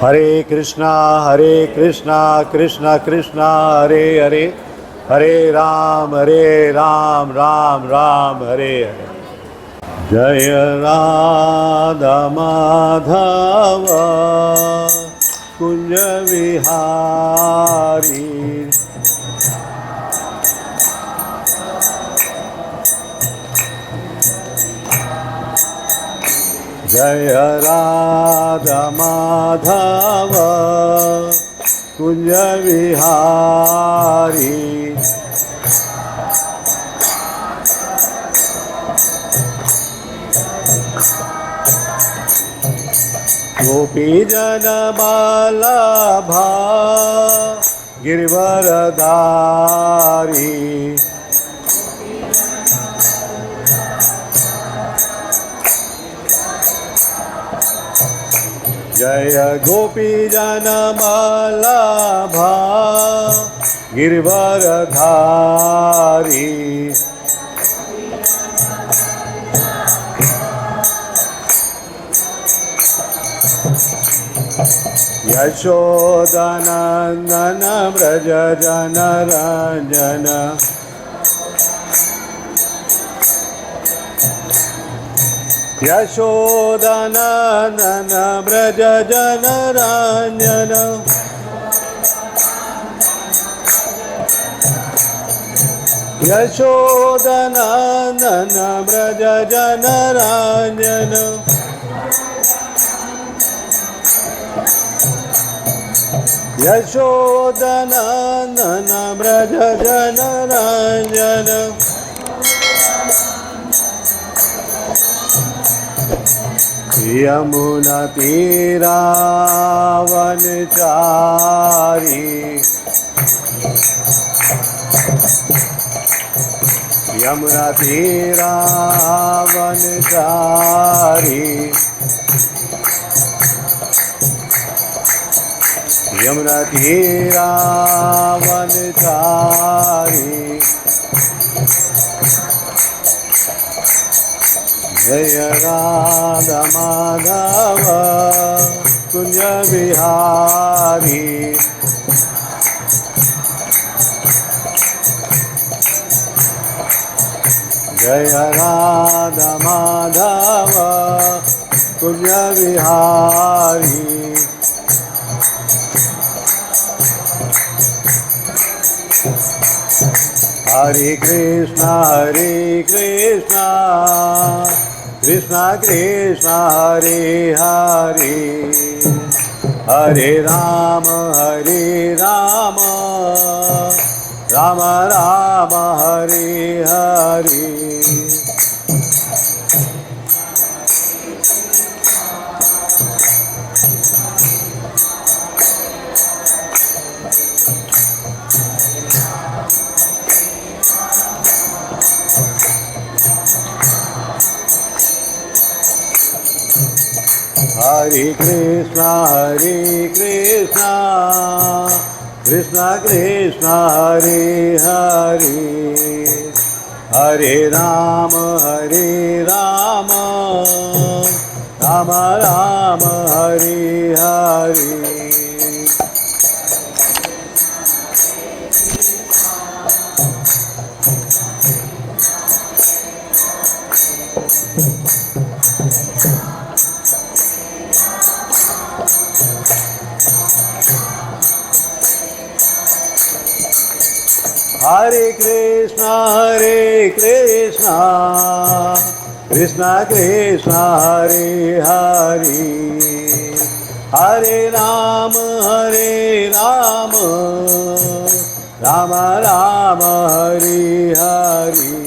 Hare Krishna, Krishna Krishna, Hare Hare, Hare Ram, Ram Ram, Hare Hare. Jaya Radha Madhava Kunja Vihari. Jaya Radha Madhava Kunja Vihari. Gopi Jana Balabha Girvaradhari. Jaya Gopi Jana Balabha Girvaradhari. Yashodanandana Braja Jana Ranjana. Yashodanandana Braja Jana Ranjana. Yashodanandana Braja Jana Ranjana. Yashodanandana Braja Jana Ranjana. Yamuna Tira Vanchari. Yamuna Tira Vanchari. Yamuna Tira Vanchari. Jaya Radha Madhava Kunja Vihari. Jaya Radha Madhava Kunja Vihari. Hare Krishna, Krishna Krishna, Hare Hare, Hare Rama, Rama Rama, Hare Hare. Hare Krishna, Krishna Krishna, Hare Hare, Hare Rama, Rama Rama, Hare Hare. Hare Krishna, Krishna Krishna, Hare Hare, Hare Rama, Rama Rama, Hare Hare.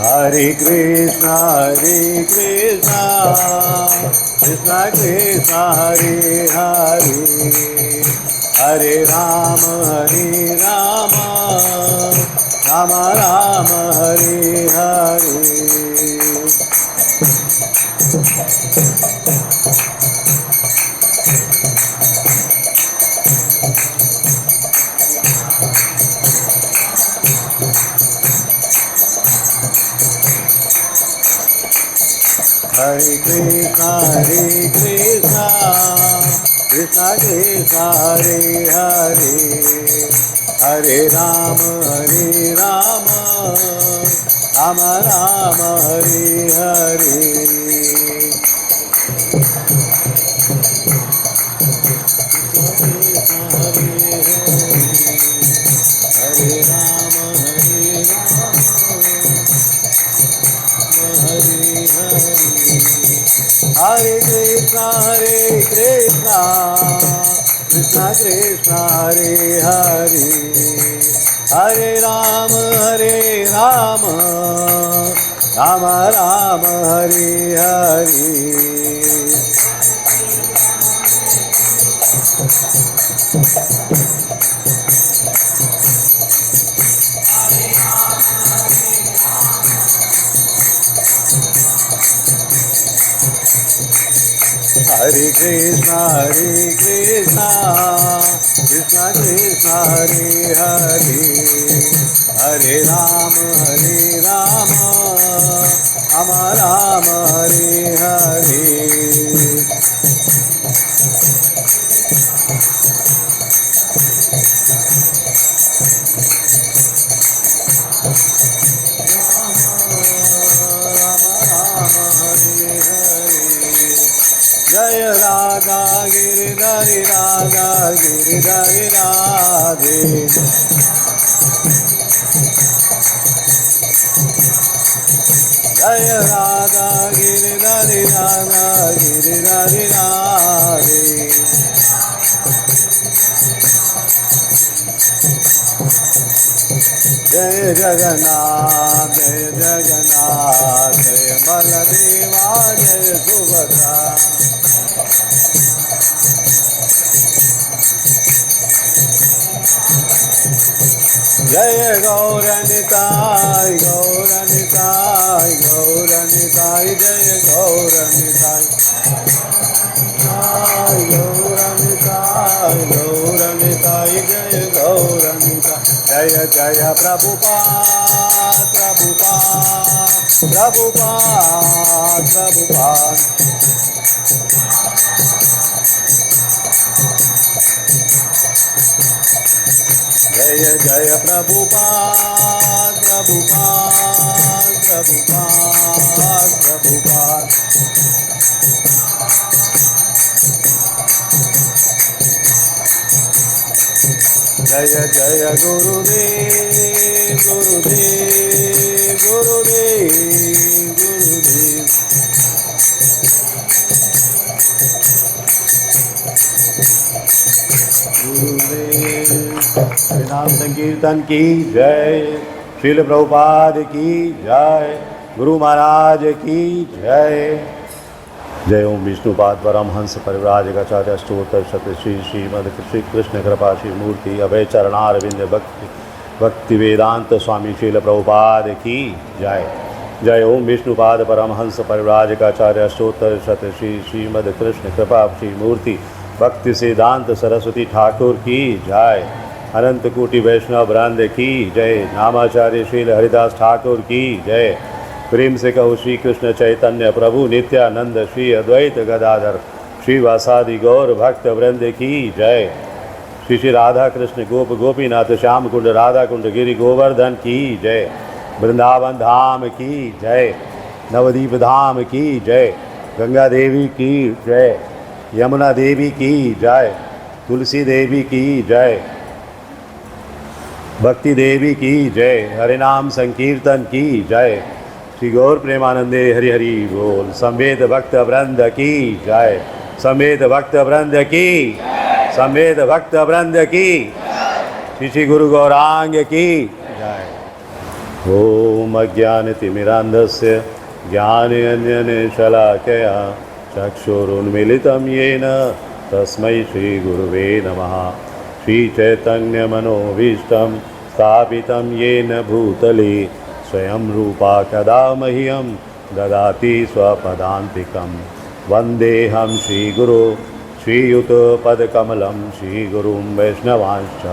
Hare Krishna, Krishna Krishna, Hare Hare, Hare Rama, Rama Rama, Hare Hare. Hare Krishna, Krishna Krishna, Hare Hare, Hare Rama, Rama Rama, Hare Hare. Hare Krishna, Krishna Krishna, Hare Hare, Hare Rama, Rama Rama, Hare Hare. Hare Krishna, Krishna Krishna, Hare Hare, Hare Rama, Rama Rama, Hare Hare. Jaya Radha Giridhari Radha Giridhari Radhe. Jaya Radha Giridhari Radha Giridhari Radhe. Jaya Jagannath, Jaya Jagannath, Jaya Baladeva, Jaya Subhadra. Jaya Gauranitai, Gauranitai, Gauranitai, Jaya Gauranitai. Gauranitai, Gauranitai, Jaya Gauranitai. Jaya Jaya Prabhupada, Prabhupada, Prabhupada, Prabhupada. Jaya Jaya Prabhupada, Prabhupada, Prabhupada, Prabhupada. Jaya Jaya Gurudev, Gurudev, Gurudev, Gurudev. Shri नाम संकीर्तन की जय, श्रील प्रभुपाद की जय, गुरु महाराज की जय। जय ओम विष्णुपाद परमहंस परिव्राजकाचार्य अष्टोत्तर शत श्री श्रीमद श्री कृष्ण कृपा श्री मूर्ति अभय चरणारविंद भक्ति वेदांत स्वामी श्रील प्रभुपाद की जय। जय ओम विष्णुपाद परमहंस परिव्राजकाचार्य अष्टोत्तर शत श्री श्रीमद कृष्ण कृपा श्री मूर्ति भक्ति सिद्धांत सरस्वती ठाकुर की जय। अनंत कोटि वैष्णव वृंद की जय। नामाचार्य श्री हरिदास ठाकुर की जय। प्रेम से कहो श्री कृष्ण चैतन्य प्रभु नित्यानंद श्री अद्वैत गदाधर श्री वासादि गौर भक्त वृंद की जय। श्री श्री राधा कृष्ण गोप गोपीनाथ श्याम कुंड राधा कुंड गिरि गोवर्धन की जय। वृंदावन धाम की जय। नवदीप धाम की जय। गंगा देवी की जय। यमुना देवी की जय। तुलसी देवी की जय। भक्ति देवी की जय। हरिनाम संकीर्तन की जय। श्री गौर प्रेमानंदे हरि हरि बोल। समेत भक्त वृंद की जय। समेत भक्त वृंद की, समेत भक्त वृंद की, श्री श्री गुरु गौरांग की जय। ओम अज्ञानतिमिरान्धस्य ज्ञानाञ्जनशलाकया चक्षुरुन्मीलितं येन तस्मै श्रीगुरुवे नमः। श्रीचैतन्यमनोभीष्टं स्थापितं येन भूतले स्वयं रूपा कदा मह्यं ददाति स्वपदान्तिकं। वन्देऽहं श्रीगुरो श्रीयुतपदकमलं श्रीगुरुं वैष्णवांश्च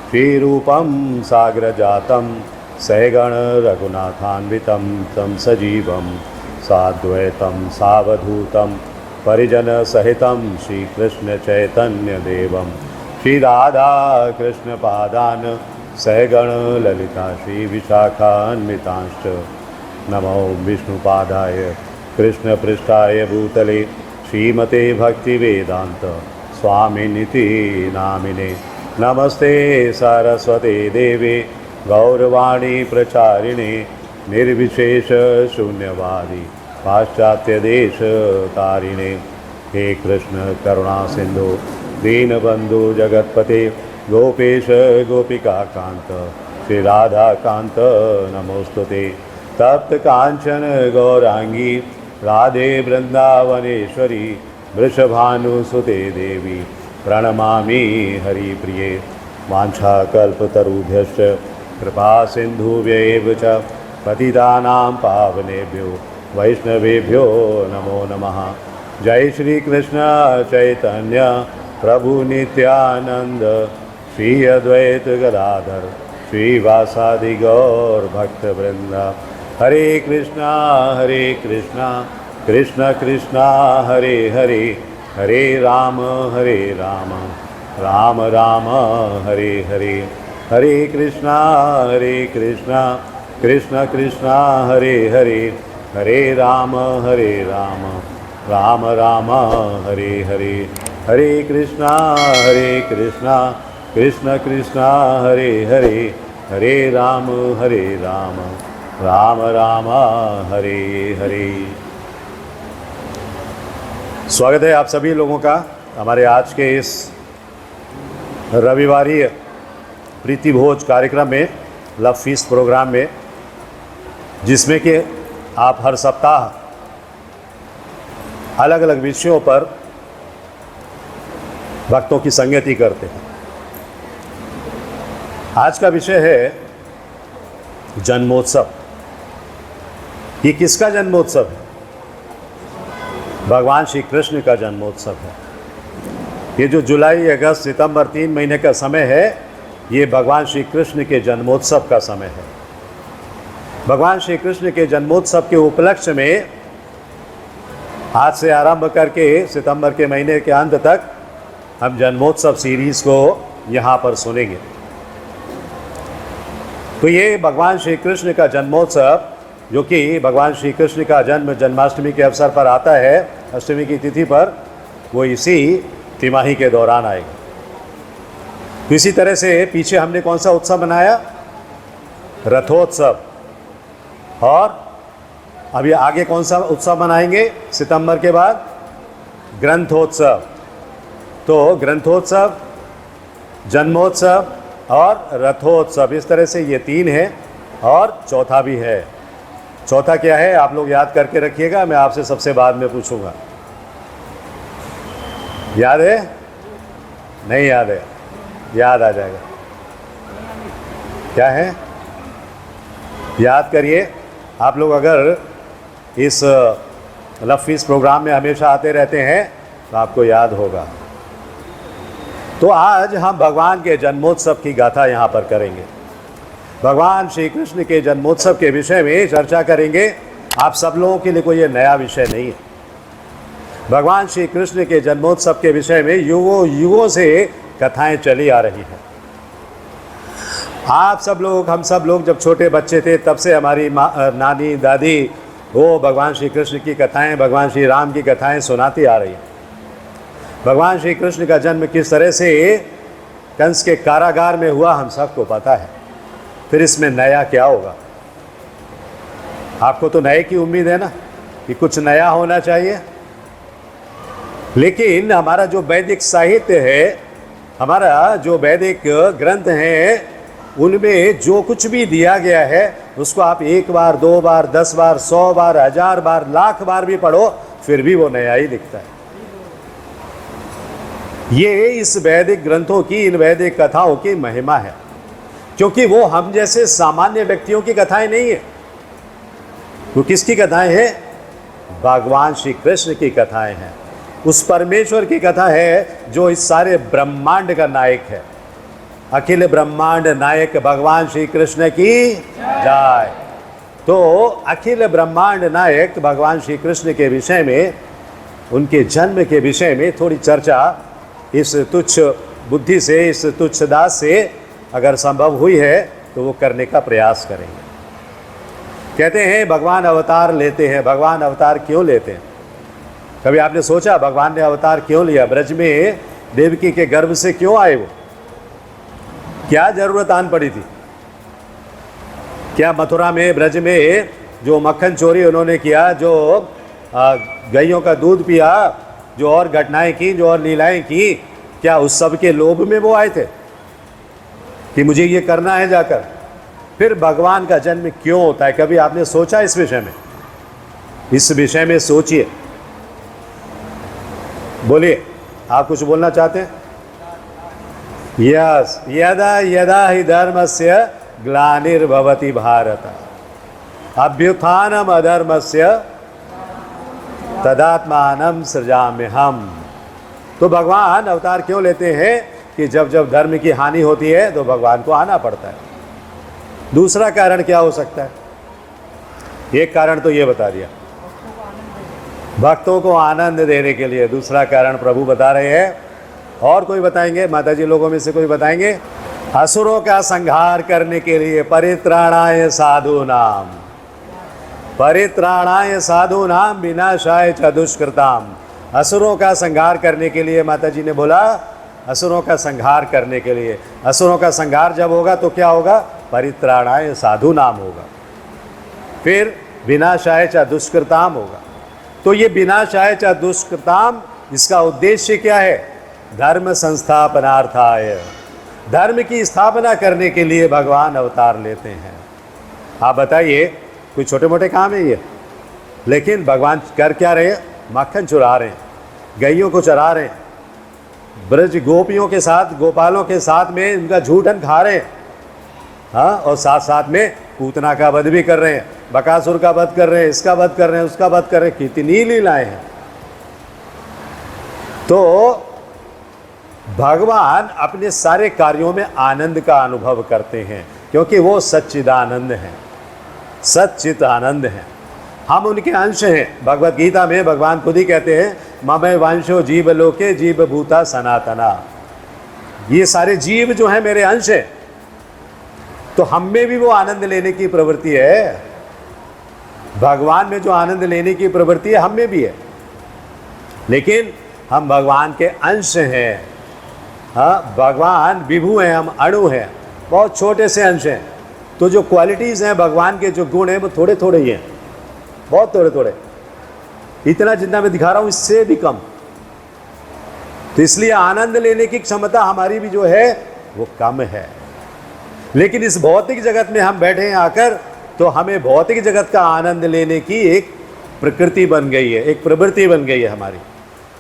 श्रीरूपं साग्रजातं सहगण रघुनाथान्वितं तं सजीवं साद्वैतं सावधूतं परिजनसहितं श्रीकृष्णचैतन्यदेवं श्रीराधाकृष्णपादान् सहगणललिता श्रीविशाखान्वितांश्च नमो विष्णुपादाय कृष्णपृष्ठाय भूतले श्रीमते भक्तिवेदान्त स्वामिनिति नामिने। नमस्ते सरस्वते देवे गौरवाणी प्रचारिणे निर्विशेष शून्यवादी पाश्चात्यदेशतारिणे। हे कृष्ण करुणा सिंधु दीनबंधु जगत्पते गोपेश गोपिकाकांत श्री राधा कांत नमोस्तुते। तप्त कांचन गौरांगी राधे वृंदावनेश्वरी वृषभानुसुते देवी प्रणमामि हरिप्रिये। वाञ्छाकल्पतरुभ्यश्च कृपा सिन्धुभ्यैव च पतितानां पावनेभ्यो वैष्णवेभ्यो नमो नमः। जय श्री कृष्ण चैतन्य प्रभु नित्यानंद श्री अद्वैत गदाधर श्रीवासादि गौर भक्तवृंद। हरे कृष्णा कृष्ण कृष्णा हरे हरे हरे राम राम राम हरे हरे। हरे कृष्णा कृष्ण कृष्णा हरे हरे हरे राम राम राम हरे हरे। हरे कृष्णा कृष्ण कृष्णा हरे हरे हरे राम राम राम हरे हरे। स्वागत है आप सभी लोगों का हमारे आज के इस रविवारी प्रीति भोज कार्यक्रम में, लव फीस्ट प्रोग्राम में, जिसमें कि आप हर सप्ताह अलग अलग विषयों पर भक्तों की संगति करते हैं। आज का विषय है जन्मोत्सव। ये किसका जन्मोत्सव है? भगवान श्री कृष्ण का जन्मोत्सव है। ये जो जुलाई, अगस्त, सितंबर 3 महीने का समय है, ये भगवान श्री कृष्ण के जन्मोत्सव का समय है। भगवान श्री कृष्ण के जन्मोत्सव के उपलक्ष्य में आज से आरंभ करके सितंबर के महीने के अंत तक हम जन्मोत्सव सीरीज़ को यहाँ पर सुनेंगे। तो ये भगवान श्री कृष्ण का जन्मोत्सव, जो कि भगवान श्री कृष्ण का जन्म जन्माष्टमी के अवसर पर आता है, अष्टमी की तिथि पर, वो इसी तिमाही के दौरान आएगा। तो इसी तरह से पीछे हमने कौन सा उत्सव मनाया? रथोत्सव। और अभी आगे कौन सा उत्सव मनाएंगे सितंबर के बाद? ग्रंथोत्सव। तो ग्रंथोत्सव, जन्मोत्सव और रथोत्सव, इस तरह से ये 3 हैं और चौथा भी है। चौथा क्या है आप लोग याद करके रखिएगा, मैं आपसे सबसे बाद में पूछूंगा। याद है? नहीं याद है? याद आ जाएगा। क्या है? याद करिए। आप लोग अगर इस लव फीस्ट प्रोग्राम में हमेशा आते रहते हैं तो आपको याद होगा। तो आज हम भगवान के जन्मोत्सव की गाथा यहाँ पर करेंगे। भगवान श्री कृष्ण के जन्मोत्सव के विषय में चर्चा करेंगे। आप सब लोगों के लिए कोई ये नया विषय नहीं है। भगवान श्री कृष्ण के जन्मोत्सव के विषय में युगों युगों से कथाएं चली आ रही हैं। आप सब लोग, हम सब लोग जब छोटे बच्चे थे तब से हमारी नानी दादी वो भगवान श्री कृष्ण की कथाएं, भगवान श्री राम की कथाएं सुनाती आ रही हैं। भगवान श्री कृष्ण का जन्म किस तरह से कंस के कारागार में हुआ हम सबको पता है। फिर इसमें नया क्या होगा? आपको तो नए की उम्मीद है ना, कि कुछ नया होना चाहिए। लेकिन हमारा जो वैदिक साहित्य है, हमारा जो वैदिक ग्रंथ हैं, उनमें जो कुछ भी दिया गया है उसको आप 1 बार, 2 बार, 10 बार, 100 बार, 1000 बार, लाख बार भी पढ़ो, फिर भी वो नया ही दिखता है। ये इस वैदिक ग्रंथों की, इन वैदिक कथाओं की महिमा है, क्योंकि वो हम जैसे सामान्य व्यक्तियों की कथाएं नहीं है। वो किसकी कथाएं हैं? भगवान श्री कृष्ण की कथाएं हैं। उस परमेश्वर की कथा है जो इस सारे ब्रह्मांड का नायक है। अखिल ब्रह्मांड नायक भगवान श्री कृष्ण की जय। तो अखिल ब्रह्मांड नायक भगवान श्री कृष्ण के विषय में, उनके जन्म के विषय में थोड़ी चर्चा इस तुच्छ बुद्धि से, इस तुच्छ दास से अगर संभव हुई है तो वो करने का प्रयास करेंगे। कहते हैं भगवान अवतार लेते हैं। भगवान अवतार क्यों लेते हैं? कभी आपने सोचा भगवान ने अवतार क्यों लिया? ब्रज में देवकी के गर्भ से क्यों आए वो? क्या जरूरत आन पड़ी थी? क्या मथुरा में, ब्रज में जो मक्खन चोरी उन्होंने किया, जो गायों का दूध पिया, जो और घटनाएं की, जो और लीलाएं की, क्या उस सब के लोभ में वो आए थे कि मुझे ये करना है जाकर? फिर भगवान का जन्म क्यों होता है? कभी आपने सोचा इस विषय में? इस विषय में सोचिए। बोलिए, आप कुछ बोलना चाहते हैं? यस, यदा यदा ही धर्मस्य ग्लानिर्भवति भारत अभ्युत्थानम अधर्मस्य तदात्मानं सृजाम्यहम्। तो भगवान अवतार क्यों लेते हैं? कि जब जब धर्म की हानि होती है तो भगवान को आना पड़ता है। दूसरा कारण क्या हो सकता है? एक कारण तो ये बता दिया, भक्तों को आनंद देने के लिए। दूसरा कारण प्रभु बता रहे हैं। और कोई बताएंगे? माता जी लोगों में से कोई बताएंगे? असुरों का संहार करने के लिए, परित्राणाय साधूनाम, परित्राणाय साधूनाम विनाशाय च दुष्कृताम। असुरों का संहार करने के लिए, माता जी ने बोला असुरों का संहार करने के लिए। असुरों का संहार जब होगा तो क्या होगा? परित्राणाय साधूनाम होगा, फिर विनाशाय च दुष्कृताम होगा। तो ये विनाशाय च दुष्कृताम, इसका उद्देश्य क्या है? धर्म संस्थापनार्थाय, धर्म की स्थापना करने के लिए भगवान अवतार लेते हैं। आप बताइए, कोई छोटे मोटे काम है ये? लेकिन भगवान कर क्या रहे हैं? मक्खन चुरा रहे हैं, गैयों को चरा रहे हैं, ब्रज गोपियों के साथ, गोपालों के साथ में उनका झूठन खा रहे हैं। हाँ, और साथ साथ में पूतना का वध भी कर रहे हैं, बकासुर का वध कर रहे हैं, इसका वध कर रहे हैं, उसका वध कर रहे हैं। कितनी लीलाएं हैं। तो भगवान अपने सारे कार्यों में आनंद का अनुभव करते हैं, क्योंकि वो सच्चिदानंद हैं, सच्चित आनंद हैं। हम उनके अंश हैं। भगवत गीता में भगवान खुद ही कहते हैं, ममय वंशो जीव लोके जीव भूता सनातना। ये सारे जीव जो हैं मेरे अंश हैं। तो हम में भी वो आनंद लेने की प्रवृत्ति है। भगवान में जो आनंद लेने की प्रवृत्ति है हम में भी है, लेकिन हम भगवान के अंश हैं। हाँ, भगवान विभु हैं, हम अणु हैं, बहुत छोटे से अंश हैं। तो जो क्वालिटीज़ हैं भगवान के, जो गुण हैं, वो थोड़े थोड़े ही हैं, बहुत थोड़े थोड़े। इतना जितना मैं दिखा रहा हूँ इससे भी कम। तो इसलिए आनंद लेने की क्षमता हमारी भी जो है वो कम है। लेकिन इस भौतिक जगत में हम बैठे हैं आकर, तो हमें भौतिक जगत का आनंद लेने की एक प्रकृति बन गई है, एक प्रवृत्ति बन गई है हमारी।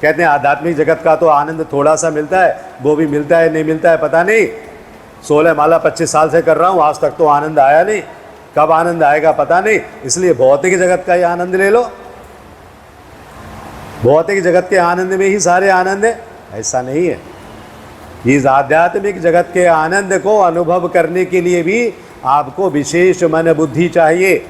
कहते हैं आध्यात्मिक जगत का तो आनंद थोड़ा सा मिलता है, वो भी मिलता है नहीं मिलता है पता नहीं। 16 माला 25 साल से कर रहा हूँ, आज तक तो आनंद आया नहीं, कब आनंद आएगा पता नहीं। इसलिए भौतिक जगत का ही आनंद ले लो, भौतिक जगत के आनंद में ही सारे आनंद है, ऐसा नहीं है। इस आध्यात्मिक जगत के आनंद को अनुभव करने के लिए भी आपको विशेष मन बुद्धि चाहिए।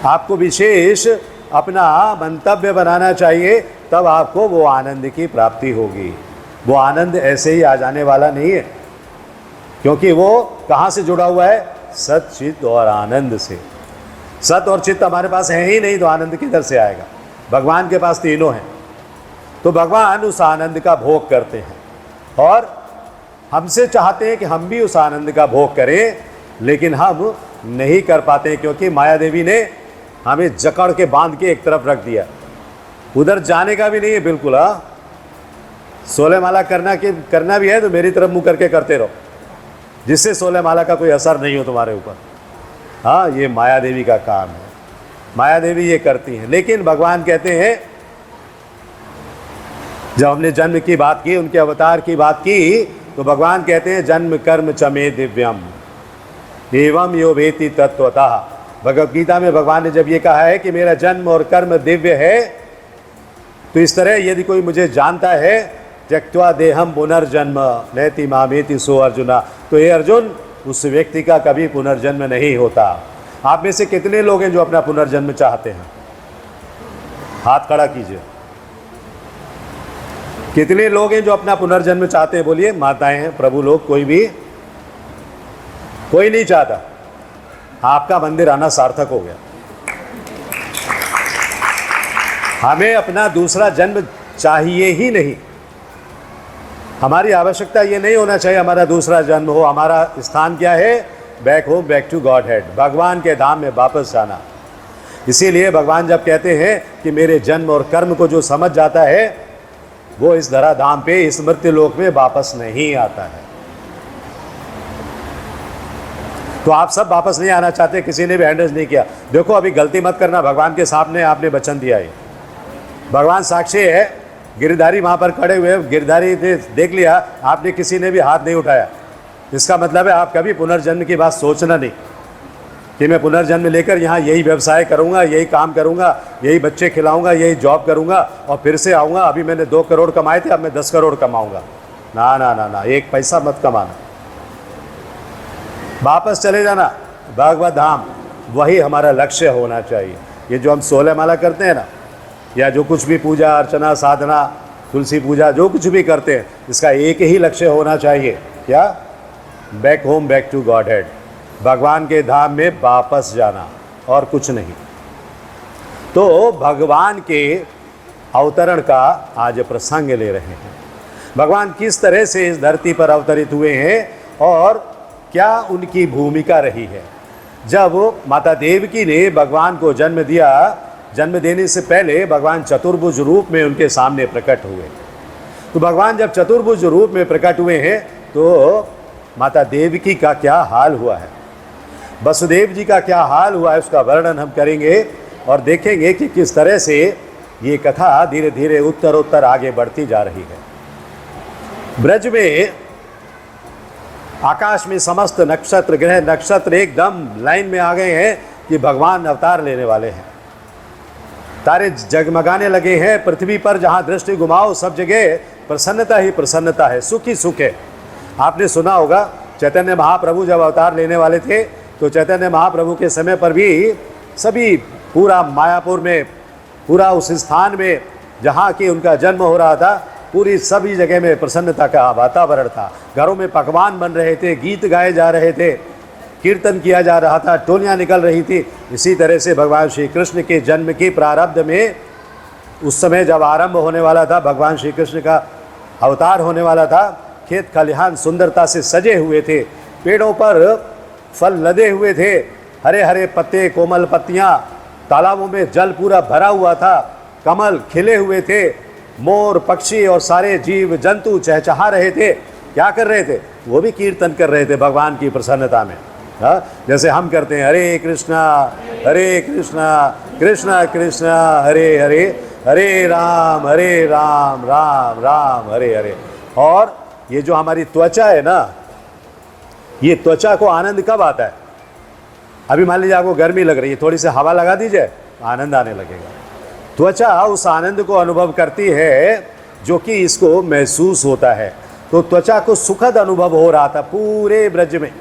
आपको विशेष अपना मंतव्य बनाना चाहिए, तब आपको वो आनंद की प्राप्ति होगी। वो आनंद ऐसे ही आ जाने वाला नहीं है, क्योंकि वो कहाँ से जुड़ा हुआ है? सत, चित्त और आनंद से। सत और चित्त हमारे पास है ही नहीं, तो आनंद किधर से आएगा? भगवान के पास तीनों हैं। तो भगवान उस आनंद का भोग करते हैं और हमसे चाहते हैं कि हम भी उस आनंद का भोग करें, लेकिन हम नहीं कर पाते, क्योंकि माया देवी ने हमें जकड़ के बांध के एक तरफ रख दिया। उधर जाने का भी नहीं है बिल्कुल। हाँ, 16 माला करना भी है तो मेरी तरफ मुंह करके करते रहो, जिससे 16 माला का कोई असर नहीं हो तुम्हारे ऊपर। हाँ, ये माया देवी का काम है, माया देवी ये करती हैं। लेकिन भगवान कहते हैं, जब हमने जन्म की बात की, उनके अवतार की बात की, तो भगवान कहते हैं जन्म कर्म चमे दिव्यम एवं यो वेति तत्वतः। भगवत गीता में भगवान ने जब ये कहा है कि मेरा जन्म और कर्म दिव्य है, तो इस तरह यदि कोई मुझे जानता है, त्यक्त्वा देहम पुनर्जन्म नैति मामेति सो अर्जुना, तो ये अर्जुन, उस व्यक्ति का कभी पुनर्जन्म नहीं होता। आप में से कितने लोग हैं जो अपना पुनर्जन्म चाहते हैं? हाथ खड़ा कीजिए। कितने लोग हैं जो अपना पुनर्जन्म चाहते हैं? बोलिए। माताएं हैं, प्रभु लोग, कोई भी? कोई नहीं चाहता। आपका मंदिर आना सार्थक हो गया। हमें अपना दूसरा जन्म चाहिए ही नहीं। हमारी आवश्यकता ये नहीं होना चाहिए हमारा दूसरा जन्म हो। हमारा स्थान क्या है? Back home, back to Godhead, भगवान के धाम में वापस जाना। इसीलिए भगवान जब कहते हैं कि मेरे जन्म और कर्म को जो समझ जाता है वो इस धरा धाम पे, इस मृत्यु लोक में वापस नहीं आता है। तो आप सब वापस नहीं आना चाहते, किसी ने भी हैंडल नहीं किया। देखो अभी गलती मत करना, भगवान के सामने आपने वचन दिया है, भगवान साक्षी है। गिरधारी वहाँ पर खड़े हुए, गिरधारी ने देख लिया, आपने किसी ने भी हाथ नहीं उठाया। इसका मतलब है आप कभी पुनर्जन्म की बात सोचना नहीं कि मैं पुनर्जन्म लेकर यहाँ यही व्यवसाय करूँगा, यही काम करूँगा, यही बच्चे खिलाऊँगा, यही जॉब करूँगा और फिर से आऊँगा। अभी मैंने 2 करोड़ कमाए थे, अब मैं 10 करोड़ कमाऊँगा। ना ना ना ना, 1 पैसा मत कमाना, वापस चले जाना भगवत धाम। वही हमारा लक्ष्य होना चाहिए। ये जो हम 16 माला करते हैं ना, या जो कुछ भी पूजा अर्चना साधना तुलसी पूजा जो कुछ भी करते हैं, इसका एक ही लक्ष्य होना चाहिए। क्या? Back home, back to Godhead, भगवान के धाम में वापस जाना, और कुछ नहीं। तो भगवान के अवतरण का आज प्रसंग ले रहे हैं। भगवान किस तरह से इस धरती पर अवतरित हुए हैं और क्या उनकी भूमिका रही है। जब माता देवकी ने भगवान को जन्म दिया, जन्म देने से पहले भगवान चतुर्भुज रूप में उनके सामने प्रकट हुए। तो भगवान जब चतुर्भुज रूप में प्रकट हुए हैं तो माता देवकी का क्या हाल हुआ है, वसुदेव जी का क्या हाल हुआ है, उसका वर्णन हम करेंगे और देखेंगे कि किस तरह से ये कथा धीरे धीरे उत्तरोत्तर आगे बढ़ती जा रही है। ब्रज में आकाश में समस्त नक्षत्र, ग्रह नक्षत्र एकदम लाइन में आ गए हैं कि भगवान अवतार लेने वाले हैं। तारे जगमगाने लगे हैं। पृथ्वी पर जहाँ दृष्टि घुमाओ सब जगह प्रसन्नता ही प्रसन्नता है, सुख ही सुख है। आपने सुना होगा चैतन्य महाप्रभु जब अवतार लेने वाले थे तो चैतन्य महाप्रभु के समय पर भी सभी पूरा मायापुर में, पूरा उस स्थान में जहाँ कि उनका जन्म हो रहा था, पूरी सभी जगह में प्रसन्नता का वातावरण था। घरों में पकवान बन रहे थे, गीत गाए जा रहे थे, कीर्तन किया जा रहा था, टोलियाँ निकल रही थी। इसी तरह से भगवान श्री कृष्ण के जन्म की प्रारब्ध में उस समय जब आरंभ होने वाला था, भगवान श्री कृष्ण का अवतार होने वाला था, खेत खलिहान सुंदरता से सजे हुए थे, पेड़ों पर फल लदे हुए थे, हरे हरे पत्ते, कोमल पत्तियाँ, तालाबों में जल पूरा भरा हुआ था, कमल खिले हुए थे, मोर पक्षी और सारे जीव जंतु चहचहा रहे थे। क्या कर रहे थे? वो भी कीर्तन कर रहे थे भगवान की प्रसन्नता में। हाँ, जैसे हम करते हैं हरे कृष्णा कृष्णा कृष्णा हरे हरे, हरे राम राम राम हरे हरे। और ये जो हमारी त्वचा है ना, ये त्वचा को आनंद कब आता है? अभी मान लीजिए आपको गर्मी लग रही है, थोड़ी सी हवा लगा दीजिए, आनंद आने लगेगा। त्वचा उस आनंद को अनुभव करती है जो कि इसको महसूस होता है। तो त्वचा को सुखद अनुभव हो रहा था पूरे ब्रज में,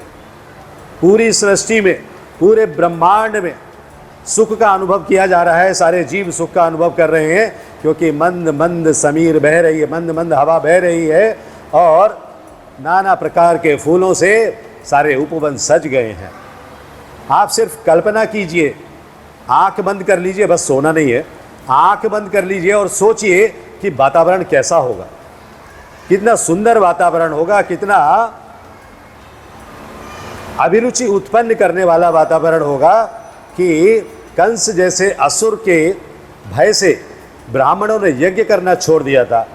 पूरी सृष्टि में, पूरे ब्रह्मांड में सुख का अनुभव किया जा रहा है। सारे जीव सुख का अनुभव कर रहे हैं क्योंकि मंद मंद समीर बह रही है, मंद मंद हवा बह रही है और नाना प्रकार के फूलों से सारे उपवन सज गए हैं। आप सिर्फ कल्पना कीजिए, आंख बंद कर लीजिए, बस सोना नहीं है, आंख बंद कर लीजिए और सोचिए कि वातावरण कैसा होगा, कितना सुंदर वातावरण होगा, कितना अभिरुचि उत्पन्न करने वाला वातावरण होगा कि कंस जैसे असुर के भय से ब्राह्मणों ने यज्ञ करना छोड़ दिया था,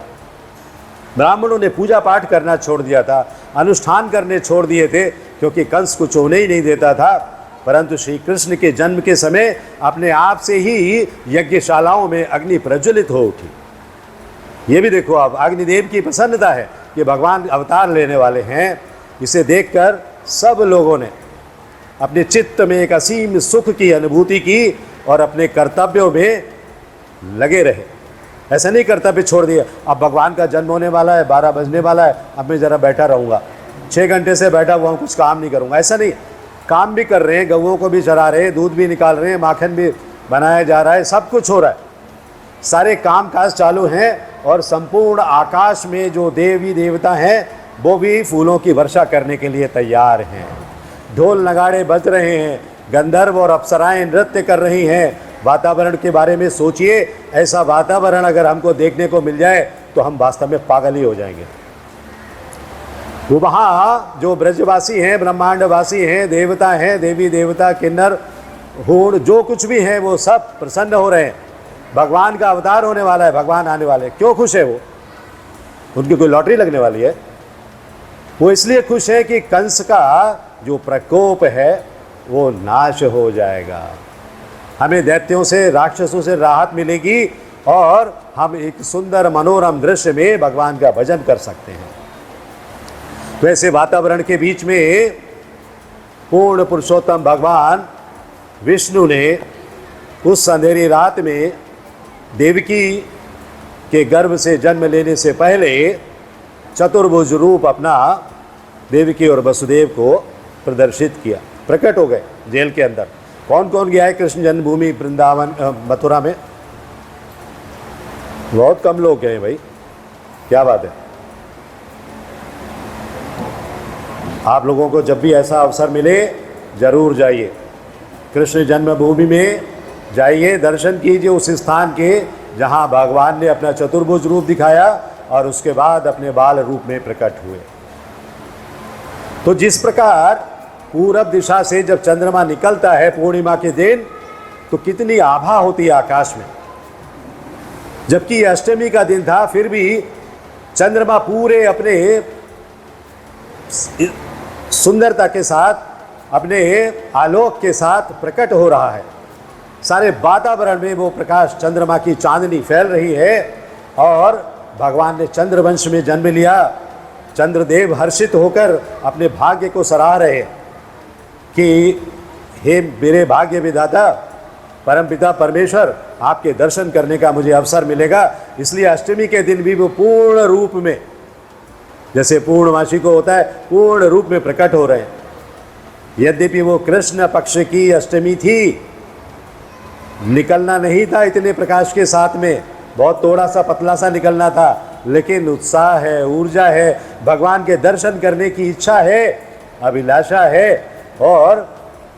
ब्राह्मणों ने पूजा पाठ करना छोड़ दिया था, अनुष्ठान करने छोड़ दिए थे क्योंकि कंस कुछ होने ही नहीं देता था। परंतु श्री कृष्ण के जन्म के समय अपने आप से ही यज्ञशालाओं में अग्नि प्रज्वलित हो उठी। ये भी देखो आप, अग्निदेव की प्रसन्नता है कि भगवान अवतार लेने वाले हैं। इसे देखकर सब लोगों ने अपने चित्त में एक असीम सुख की अनुभूति की और अपने कर्तव्यों में लगे रहे। ऐसा नहीं कर्तव्य छोड़ दिया, अब भगवान का जन्म होने वाला है, 12 बजने वाला है, अब मैं ज़रा बैठा रहूँगा, 6 घंटे से बैठा हुआ हूँ, कुछ काम नहीं करूँगा, ऐसा नहीं। काम भी कर रहे हैं, गऊओं को भी चरा रहे हैं, दूध भी निकाल रहे हैं, माखन भी बनाया जा रहा है, सब कुछ हो रहा है, सारे काम काज चालू हैं। और संपूर्ण आकाश में जो देवी देवता हैं वो भी फूलों की वर्षा करने के लिए तैयार हैं। ढोल नगाड़े बज रहे हैं, गंधर्व और अप्सराएं नृत्य कर रही हैं। वातावरण के बारे में सोचिए, ऐसा वातावरण अगर हमको देखने को मिल जाए तो हम वास्तव में पागल ही हो जाएंगे। वो वहाँ जो ब्रजवासी हैं, ब्रह्मांडवासी हैं, देवता हैं, देवी देवता, किन्नर हूण, जो कुछ भी हैं वो सब प्रसन्न हो रहे हैं। भगवान का अवतार होने वाला है, भगवान आने वाले। क्यों खुश है वो? उनकी कोई लॉटरी लगने वाली है? वो इसलिए खुश है कि कंस का जो प्रकोप है वो नाश हो जाएगा, हमें दैत्यों से, राक्षसों से राहत मिलेगी और हम एक सुंदर मनोरम दृश्य में भगवान का भजन कर सकते हैं। तो ऐसे वातावरण के बीच में पूर्ण पुरुषोत्तम भगवान विष्णु ने उस अंधेरी रात में देवकी के गर्भ से जन्म लेने से पहले चतुर्भुज रूप अपना देवकी और वसुदेव को प्रदर्शित किया। प्रकट हो गए जेल के अंदर। कौन कौन गया है कृष्ण जन्मभूमि वृंदावन मथुरा में? बहुत कम लोग गए भाई, क्या बात है। आप लोगों को जब भी ऐसा अवसर मिले जरूर जाइए, कृष्ण जन्मभूमि में जाइए, दर्शन कीजिए उस स्थान के जहां भगवान ने अपना चतुर्भुज रूप दिखाया और उसके बाद अपने बाल रूप में प्रकट हुए। तो जिस प्रकार पूरब दिशा से जब चंद्रमा निकलता है पूर्णिमा के दिन, तो कितनी आभा होती है आकाश में। जबकि अष्टमी का दिन था, फिर भी चंद्रमा पूरे अपने सुंदरता के साथ, अपने आलोक के साथ प्रकट हो रहा है। सारे वातावरण में वो प्रकाश, चंद्रमा की चांदनी फैल रही है। और भगवान ने चंद्रवंश में जन्म लिया। चंद्रदेव हर्षित होकर अपने भाग्य को सराह रहे कि हे मेरे भाग्य विधाता परमपिता परमेश्वर, आपके दर्शन करने का मुझे अवसर मिलेगा। इसलिए अष्टमी के दिन भी वो पूर्ण रूप में, जैसे पूर्णमासी को होता है, पूर्ण रूप में प्रकट हो रहे हैं। यद्यपि वो कृष्ण पक्ष की अष्टमी थी, निकलना नहीं था इतने प्रकाश के साथ में, बहुत थोड़ा सा पतला सा निकलना था, लेकिन उत्साह है, ऊर्जा है, भगवान के दर्शन करने की इच्छा है, अभिलाषा है और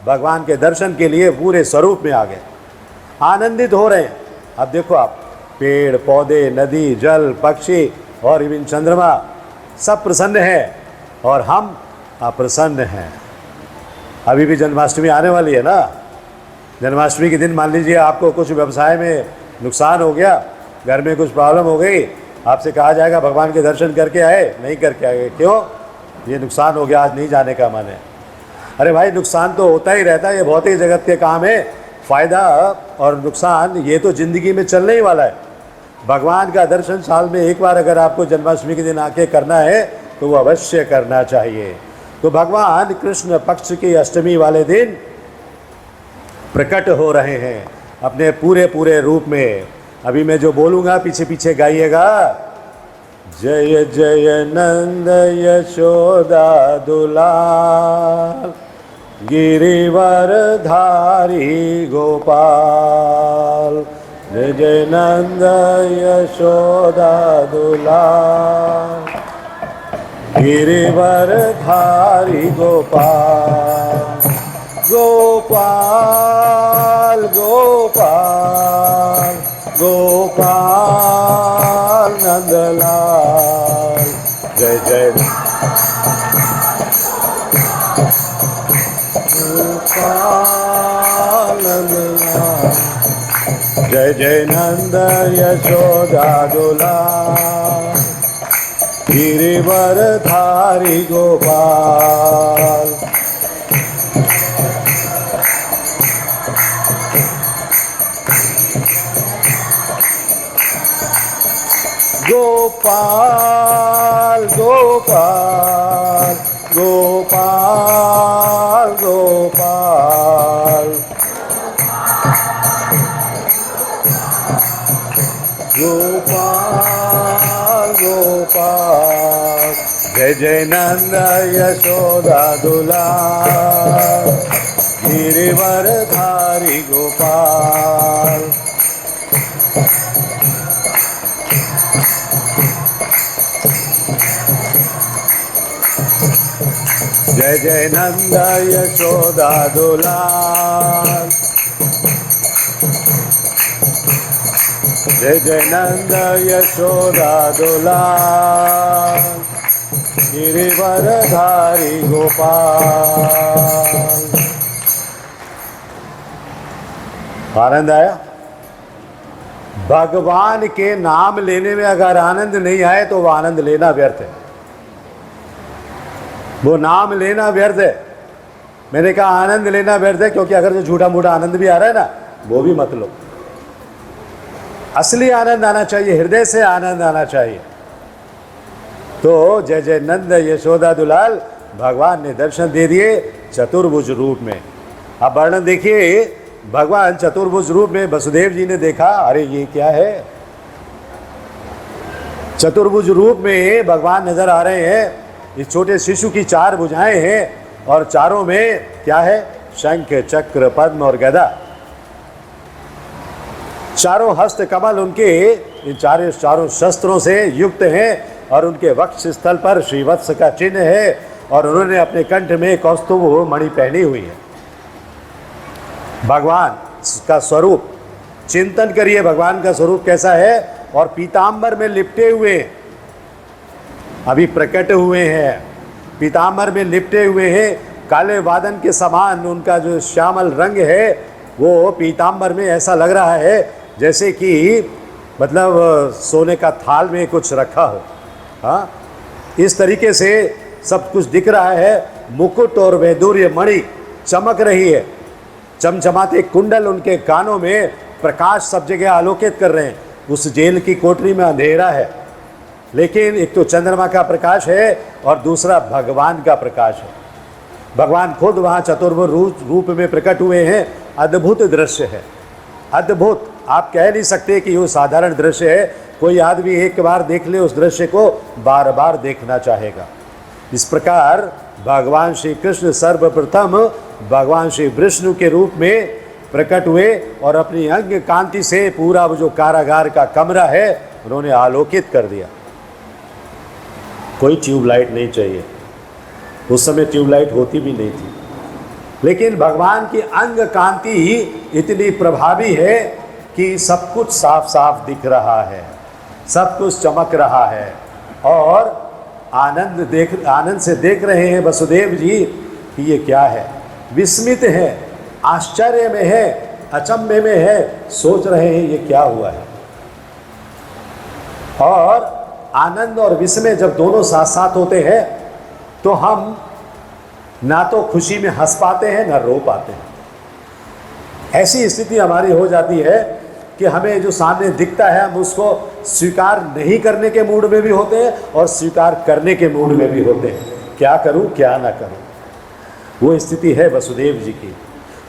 भगवान के दर्शन के लिए पूरे स्वरूप में आ गए, आनंदित हो रहे हैं। अब देखो आप, पेड़ पौधे, नदी, जल, पक्षी और इवन चंद्रमा सब प्रसन्न है और हम अप्रसन्न हैं। अभी भी जन्माष्टमी आने वाली है ना। जन्माष्टमी के दिन मान लीजिए आपको कुछ व्यवसाय में नुकसान हो गया, घर में कुछ प्रॉब्लम हो गई, आपसे कहा जाएगा भगवान के दर्शन करके आए, नहीं करके आए। क्यों? ये नुकसान हो गया, आज नहीं जाने का मन है। अरे भाई, नुकसान तो होता ही रहता है, ये भौतिक जगत के काम है। फ़ायदा और नुकसान ये तो ज़िंदगी में चलने ही वाला है। भगवान का दर्शन साल में एक बार अगर आपको जन्माष्टमी के दिन आके करना है तो वो अवश्य करना चाहिए। तो भगवान कृष्ण पक्ष की अष्टमी वाले दिन प्रकट हो रहे हैं अपने पूरे पूरे रूप में। अभी मैं जो बोलूँगा पीछे पीछे गाइएगा। जय जय नंद यशोदा दुलाल, गिरिवर धारी गोपाल। जय जय नंद यशोदा दुलाल, गिरिवर धारी गोपाल। गोपाल गोपाल गोपाल नंदलाल। जय जय गोपाल नंदलाल। जय जय नंद यशोदा दुलाल, गिरिवर धारी गोपाल। गोपाल गोपाल गोपाल गोपाल गोपाल गोपाल जय जय नंद यशोदा दुलार, गिरिवर धारी गोपाल। जय जय नंद यशोदा दुलार, जय जय नंद यशोदा दुलार, गिरिवर धारी गोपाल। आनंद आया? भगवान के नाम लेने में अगर आनंद नहीं आए तो वो आनंद लेना व्यर्थ है, वो नाम लेना व्यर्थ है। मैंने कहा आनंद लेना व्यर्थ है क्योंकि अगर जो झूठा मूठा आनंद भी आ रहा है ना, वो भी मत लो। असली आनंद आना चाहिए, हृदय से आनंद आना चाहिए। तो जय जय नंद यशोदा दुलाल, भगवान ने दर्शन दे दिए चतुर्भुज रूप में। अब वर्णन देखिए, भगवान चतुर्भुज रूप में वसुदेव जी ने देखा, अरे ये क्या है? चतुर्भुज रूप में भगवान नजर आ रहे हैं। इस छोटे शिशु की 4 भुजाएं हैं और चारों में क्या है? शंख, चक्र, पद्म और गदा। चारों हस्त कमल उनके इन चारों शस्त्रों से युक्त हैं और उनके वक्ष स्थल पर श्रीवत्स का चिन्ह है और उन्होंने अपने कंठ में कौस्तुभ मणि पहनी हुई है। भगवान का स्वरूप चिंतन करिए, भगवान का स्वरूप कैसा है। और पीताम्बर में लिपटे हुए अभी प्रकट हुए हैं, पीताम्बर में लिपटे हुए हैं। काले वादन के समान उनका जो श्यामल रंग है वो पीताम्बर में ऐसा लग रहा है जैसे कि मतलब सोने का थाल में कुछ रखा हो। हाँ, इस तरीके से सब कुछ दिख रहा है। मुकुट और वैदूर्य मणि चमक रही है, चमचमाते कुंडल उनके कानों में प्रकाश सब जगह आलोकित कर रहे हैं। उस जेल की कोठरी में अंधेरा है, लेकिन एक तो चंद्रमा का प्रकाश है और दूसरा भगवान का प्रकाश है। भगवान खुद वहाँ चतुर्भुज रूप में प्रकट हुए हैं। अद्भुत दृश्य है, अद्भुत। आप कह नहीं सकते कि वो साधारण दृश्य है। कोई आदमी एक बार देख ले उस दृश्य को बार बार देखना चाहेगा। इस प्रकार भगवान श्री कृष्ण सर्वप्रथम भगवान श्री विष्णु के रूप में प्रकट हुए और अपनी अंग कांति से पूरा वो जो कारागार का कमरा है उन्होंने आलोकित कर दिया। कोई ट्यूबलाइट नहीं चाहिए, उस समय ट्यूबलाइट होती भी नहीं थी, लेकिन भगवान की अंग कांति इतनी प्रभावी है कि सब कुछ साफ साफ दिख रहा है, सब कुछ चमक रहा है। और आनंद से देख रहे हैं वसुदेव जी कि ये क्या है। विस्मित है, आश्चर्य में है, अचंभे में है, सोच रहे हैं ये क्या हुआ है। और आनंद और विस्मय जब दोनों साथ साथ होते हैं तो हम ना तो खुशी में हंस पाते हैं ना रो पाते हैं। ऐसी स्थिति हमारी हो जाती है कि हमें जो सामने दिखता है हम उसको स्वीकार नहीं करने के मूड में भी होते हैं और स्वीकार करने के मूड में भी होते हैं। क्या करूं क्या ना करूं, वो स्थिति है वसुदेव जी की।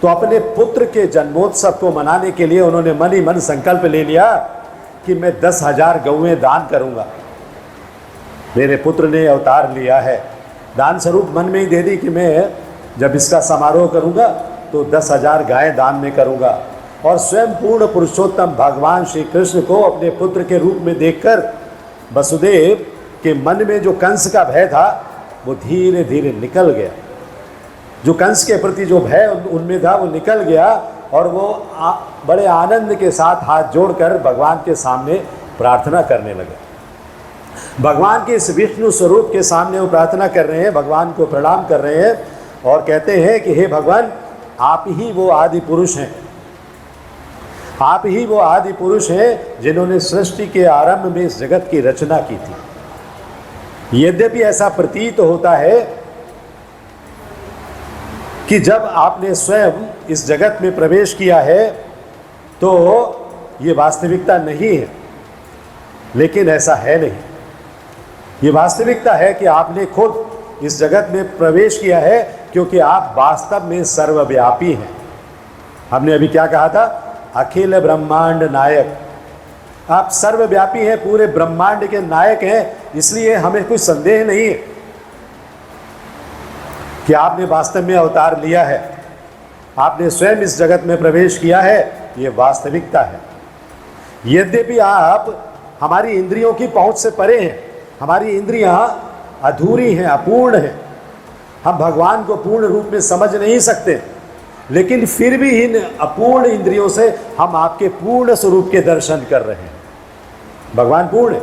तो अपने पुत्र के जन्मोत्सव को मनाने के लिए उन्होंने मन ही मन संकल्प ले लिया कि मैं 10,000 गौएं दान करूंगा। मेरे पुत्र ने अवतार लिया है, दान स्वरूप मन में ही दे दी कि मैं जब इसका समारोह करूंगा तो 10,000 गायें दान में करूंगा। और स्वयं पूर्ण पुरुषोत्तम भगवान श्री कृष्ण को अपने पुत्र के रूप में देखकर वसुदेव के मन में जो कंस का भय था वो धीरे धीरे निकल गया। जो कंस के प्रति जो भय उनमें था वो निकल गया और वो बड़े आनंद के साथ हाथ जोड़कर भगवान के सामने प्रार्थना करने लगे। भगवान के इस विष्णु स्वरूप के सामने वो प्रार्थना कर रहे हैं, भगवान को प्रणाम कर रहे हैं और कहते हैं कि हे भगवान, आप ही वो आदि पुरुष हैं, आप ही वो आदि पुरुष हैं जिन्होंने सृष्टि के आरंभ में इस जगत की रचना की थी। यद्यपि ऐसा प्रतीत होता है कि जब आपने स्वयं इस जगत में प्रवेश किया है तो ये वास्तविकता नहीं है, लेकिन ऐसा है नहीं। ये वास्तविकता है कि आपने खुद इस जगत में प्रवेश किया है क्योंकि आप वास्तव में सर्वव्यापी हैं। हमने अभी क्या कहा था? अखिल ब्रह्मांड नायक। आप सर्वव्यापी हैं, पूरे ब्रह्मांड के नायक हैं। इसलिए हमें कोई संदेह नहीं है कि आपने वास्तव में अवतार लिया है, आपने स्वयं इस जगत में प्रवेश किया है, ये वास्तविकता है। यद्यपि आप हमारी इंद्रियों की पहुंच से परे हैं, हमारी इंद्रियां अधूरी हैं, अपूर्ण हैं, हम भगवान को पूर्ण रूप में समझ नहीं सकते, लेकिन फिर भी इन अपूर्ण इंद्रियों से हम आपके पूर्ण स्वरूप के दर्शन कर रहे हैं। भगवान पूर्ण है,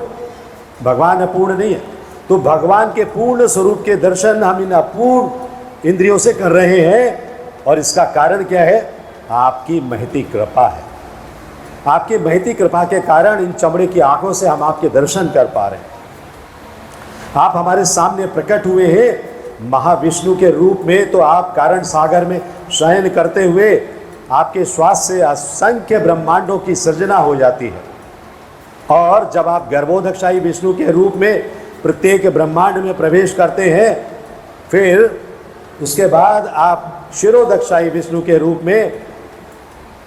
भगवान अपूर्ण नहीं है। तो भगवान के पूर्ण स्वरूप के दर्शन हम इन अपूर्ण इंद्रियों से कर रहे हैं, और इसका कारण क्या है? आपकी महती कृपा है। आपकी महती कृपा के कारण इन चमड़े की आंखों से हम आपके दर्शन कर पा रहे हैं। आप हमारे सामने प्रकट हुए हैं महाविष्णु के रूप में, तो आप कारण सागर में शयन करते हुए आपके श्वास से असंख्य ब्रह्मांडों की सृजना हो जाती है। और जब आप गर्भोदक्षाई विष्णु के रूप में प्रत्येक ब्रह्मांड में प्रवेश करते हैं, फिर उसके बाद आप शिरोदक्षाई विष्णु के रूप में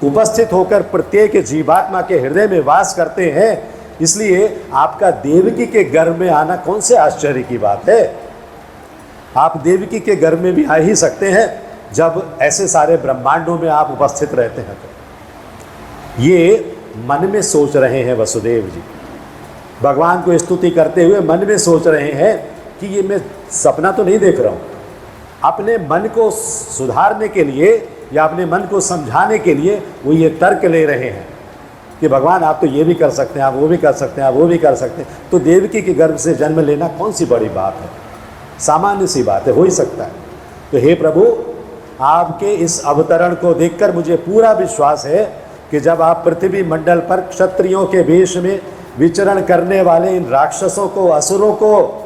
उपस्थित होकर प्रत्येक जीवात्मा के हृदय में वास करते हैं। इसलिए आपका देवकी के गर्भ में आना कौन से आश्चर्य की बात है? आप देवकी के गर्भ में भी आ ही सकते हैं जब ऐसे सारे ब्रह्मांडों में आप उपस्थित रहते हैं। तो ये मन में सोच रहे हैं वसुदेव जी, भगवान को स्तुति करते हुए मन में सोच रहे हैं कि ये मैं सपना तो नहीं देख रहा हूँ। अपने मन को सुधारने के लिए या अपने मन को समझाने के लिए वो ये तर्क ले रहे हैं कि भगवान आप तो ये भी कर सकते हैं, आप वो भी कर सकते हैं, आप वो भी कर सकते हैं। तो देवकी के गर्भ से जन्म लेना कौन सी बड़ी बात है? सामान्य सी बात है, हो ही सकता है। तो हे प्रभु, आपके इस अवतरण को देखकर मुझे पूरा विश्वास है कि जब आप पृथ्वी मंडल पर क्षत्रियों के वेश में विचरण करने वाले इन राक्षसों को, असुरों को,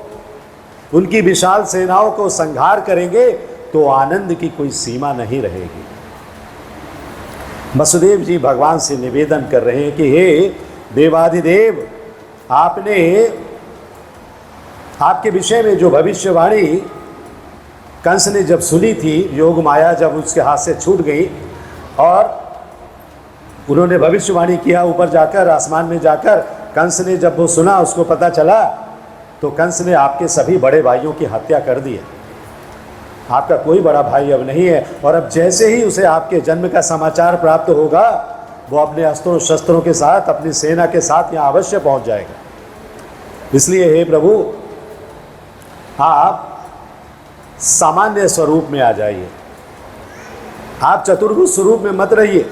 उनकी विशाल सेनाओं को संहार करेंगे, तो आनंद की कोई सीमा नहीं रहेगी। वसुदेव जी भगवान से निवेदन कर रहे हैं कि हे देवाधिदेव, आपने आपके विषय में जो भविष्यवाणी कंस ने जब सुनी थी, योग माया जब उसके हाथ से छूट गई और उन्होंने भविष्यवाणी किया, ऊपर जाकर आसमान में जाकर कंस ने जब वो सुना, उसको पता चला, तो कंस ने आपके सभी बड़े भाइयों की हत्या कर दी है। आपका कोई बड़ा भाई अब नहीं है, और अब जैसे ही उसे आपके जन्म का समाचार प्राप्त होगा, वो अपने अस्त्रों शस्त्रों के साथ, अपनी सेना के साथ यहाँ अवश्य पहुँच जाएगा। इसलिए हे प्रभु, आप सामान्य स्वरूप में आ जाइए, आप चतुर्भुज स्वरूप में मत रहिए।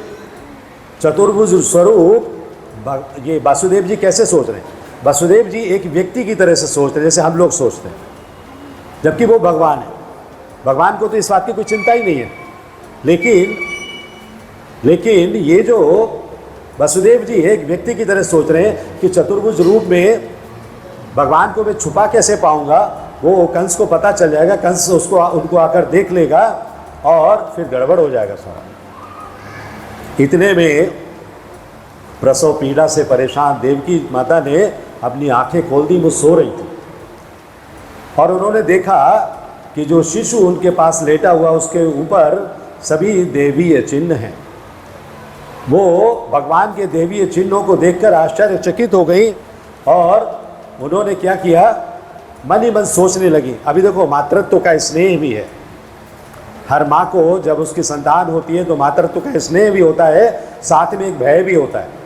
चतुर्भुज स्वरूप ये वासुदेव जी कैसे सोच रहे हैं? वासुदेव जी एक व्यक्ति की तरह से सोचते हैं, जैसे हम लोग सोचते हैं, जबकि वो भगवान है। भगवान को तो इस बात की कोई चिंता ही नहीं है। लेकिन ये जो वासुदेव जी एक व्यक्ति की तरह सोच रहे हैं कि चतुर्भुज रूप में भगवान को मैं छुपा कैसे पाऊंगा, वो कंस को पता चल जाएगा, कंस उनको आकर देख लेगा और फिर गड़बड़ हो जाएगा सारा। इतने में प्रसव पीड़ा से परेशान देवकी माता ने अपनी आंखें खोल दी। वो सो रही थी और उन्होंने देखा कि जो शिशु उनके पास लेटा हुआ, उसके ऊपर सभी देवीय चिन्ह हैं। वो भगवान के देवीय चिन्हों को देखकर आश्चर्यचकित हो गई और उन्होंने क्या किया, मन ही मन सोचने लगी। अभी देखो, मातृत्व का स्नेह भी है। हर माँ को जब उसकी संतान होती है तो मातृत्व का स्नेह भी होता है, साथ में एक भय भी होता है।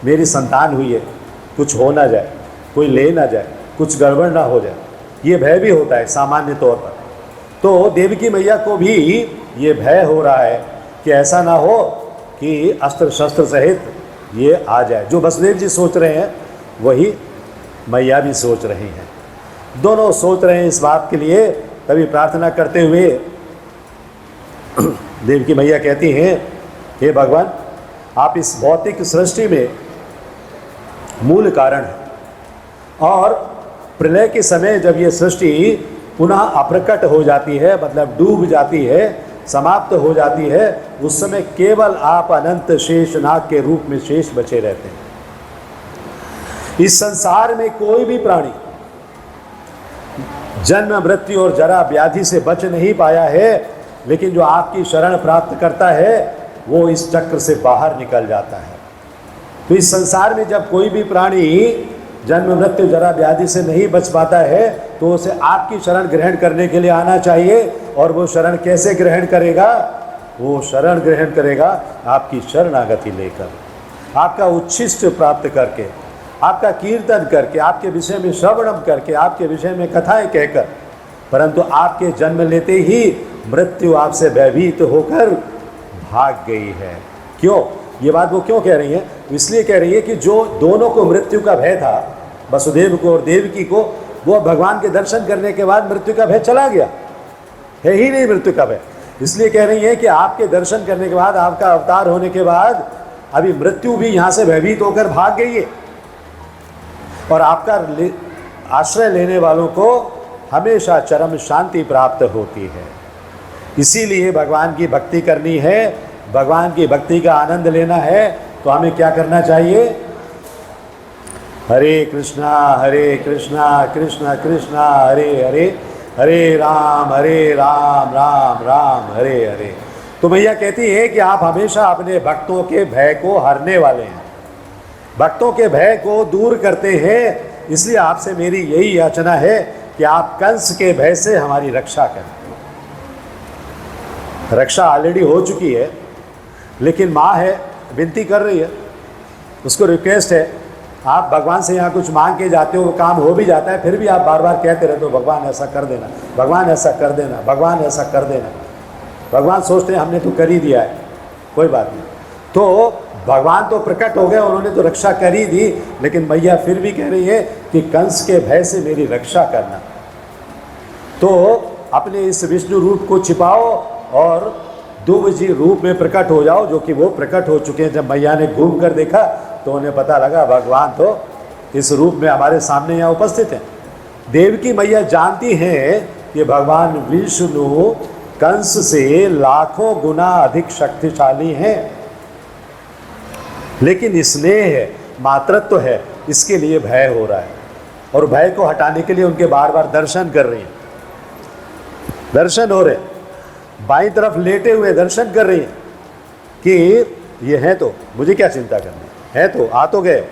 मेरी संतान हुई है, कुछ हो ना जाए, कोई ले ना जाए, कुछ गड़बड़ ना हो जाए, ये भय भी होता है सामान्य तौर पर। तो देवकी मैया को भी ये भय हो रहा है कि ऐसा ना हो कि अस्त्र शस्त्र सहित ये आ जाए। जो वसुदेव जी सोच रहे हैं वही मैया भी सोच रही हैं। दोनों सोच रहे हैं इस बात के लिए। तभी प्रार्थना करते हुए देवकी मैया कहती हैं, हे भगवान, आप इस भौतिक सृष्टि में मूल कारण हैं और प्रलय के समय जब ये सृष्टि पुनः अप्रकट हो जाती है, मतलब डूब जाती है, समाप्त हो जाती है, उस समय केवल आप अनंत शेष नाग के रूप में शेष बचे रहते हैं। इस संसार में कोई भी प्राणी जन्म मृत्यु और जरा व्याधि से बच नहीं पाया है, लेकिन जो आपकी शरण प्राप्त करता है वो इस चक्र से बाहर निकल जाता है। तो इस संसार में जब कोई भी प्राणी जन्म मृत्यु जरा व्याधि से नहीं बच पाता है तो उसे आपकी शरण ग्रहण करने के लिए आना चाहिए। और वो शरण कैसे ग्रहण करेगा? वो शरण ग्रहण करेगा आपकी शरणागति लेकर, आपका उच्छिष्ट प्राप्त करके, आपका कीर्तन करके, आपके विषय में श्रवणम करके, आपके विषय में कथाएं कहकर। परंतु आपके जन्म लेते ही मृत्यु आपसे भयभीत होकर भाग गई है। क्यों? ये बात वो क्यों कह रही है? इसलिए कह रही है कि जो दोनों को मृत्यु का भय था, वसुदेव को और देवकी को, वो भगवान के दर्शन करने के बाद मृत्यु का भय चला गया, है ही नहीं मृत्यु का भय। इसलिए कह रही है कि आपके दर्शन करने के बाद, आपका अवतार होने के बाद अभी मृत्यु भी यहाँ से भयभीत होकर भाग गई है। और आपका आश्रय लेने वालों को हमेशा चरम शांति प्राप्त होती है। इसीलिए भगवान की भक्ति करनी है, भगवान की भक्ति का आनंद लेना है तो हमें क्या करना चाहिए? हरे कृष्णा कृष्णा कृष्णा हरे हरे, हरे राम राम राम हरे हरे। तो मैया कहती है कि आप हमेशा अपने भक्तों के भय को हरने वाले हैं, भक्तों के भय को दूर करते हैं। इसलिए आपसे मेरी यही याचना है कि आप कंस के भय से हमारी रक्षा करें। रक्षा ऑलरेडी हो चुकी है, लेकिन माँ है, विनती कर रही है, उसको रिक्वेस्ट है। आप भगवान से यहाँ कुछ मांग के जाते हो, वो काम हो भी जाता है, फिर भी आप बार बार कहते रहते हो भगवान ऐसा कर देना, भगवान ऐसा कर देना, भगवान ऐसा कर देना। भगवान सोचते हैं हमने तो कर ही दिया है, कोई बात नहीं। तो भगवान तो प्रकट हो गए, उन्होंने तो रक्षा कर ही दी, लेकिन मैया फिर भी कह रही है कि कंस के भय से मेरी रक्षा करना। तो अपने इस विष्णु रूप को छिपाओ और दुब जी रूप में प्रकट हो जाओ, जो कि वो प्रकट हो चुके हैं। जब मैया ने घूम कर देखा तो उन्हें पता लगा भगवान तो इस रूप में हमारे सामने यहाँ उपस्थित हैं। देवकी मैया जानती हैं कि भगवान विष्णु कंस से लाखों गुना अधिक शक्तिशाली हैं, लेकिन स्नेह है, मातृत्व है, इसके लिए भय हो रहा है। और भय को हटाने के लिए उनके बार बार दर्शन कर रही हैं, दर्शन हो रहे, बाईं तरफ लेटे हुए दर्शन कर रही हैं कि ये है तो मुझे क्या चिंता करनी है, तो आ तो गए,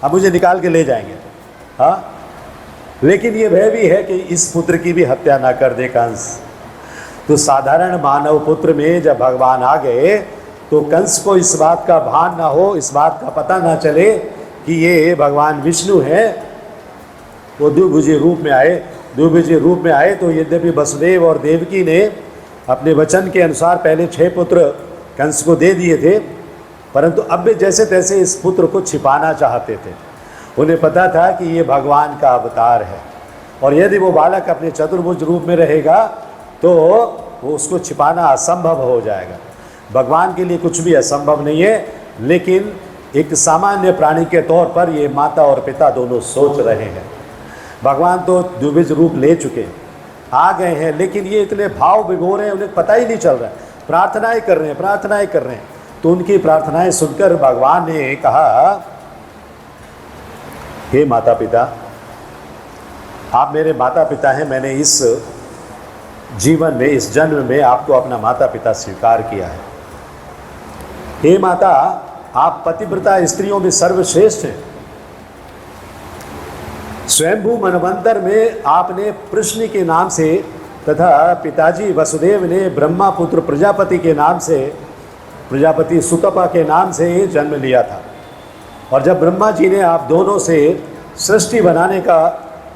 अब मुझे निकाल के ले जाएंगे। हाँ, लेकिन ये भय भी है कि इस पुत्र की भी हत्या ना कर दे कंस। तो साधारण मानव पुत्र में जब भगवान आ गए तो कंस को इस बात का भान ना हो, इस बात का पता ना चले कि ये भगवान विष्णु हैं। वो द्विभुजी रूप में आए, द्विभुजी रूप में आए तो यद्यपि वसुदेव और देवकी ने अपने वचन के अनुसार पहले 6 पुत्र कंस को दे दिए थे, परंतु अब भी जैसे तैसे इस पुत्र को छिपाना चाहते थे। उन्हें पता था कि ये भगवान का अवतार है, और यदि वो बालक अपने चतुर्भुज रूप में रहेगा तो वो उसको छिपाना असंभव हो जाएगा। भगवान के लिए कुछ भी असंभव नहीं है, लेकिन एक सामान्य प्राणी के तौर पर ये माता और पिता दोनों सोच रहे हैं। भगवान तो द्विभुज रूप ले चुके, आ गए हैं, लेकिन ये इतने भाव विभोर हैं, उन्हें पता ही नहीं चल रहा है, प्रार्थनाएं कर रहे हैं, प्रार्थनाएं कर रहे हैं। तो उनकी प्रार्थनाएं सुनकर भगवान ने कहा, हे माता पिता, आप मेरे माता पिता हैं, मैंने इस जीवन में, इस जन्म में आपको अपना माता पिता स्वीकार किया है। हे माता, आप पतिव्रता स्त्रियों में सर्वश्रेष्ठ हैं। स्वयंभू मनवंतर में आपने प्रश्न के नाम से तथा पिताजी वसुदेव ने ब्रह्मा पुत्र प्रजापति के नाम से, प्रजापति सुतपा के नाम से जन्म लिया था। और जब ब्रह्मा जी ने आप दोनों से सृष्टि बनाने का,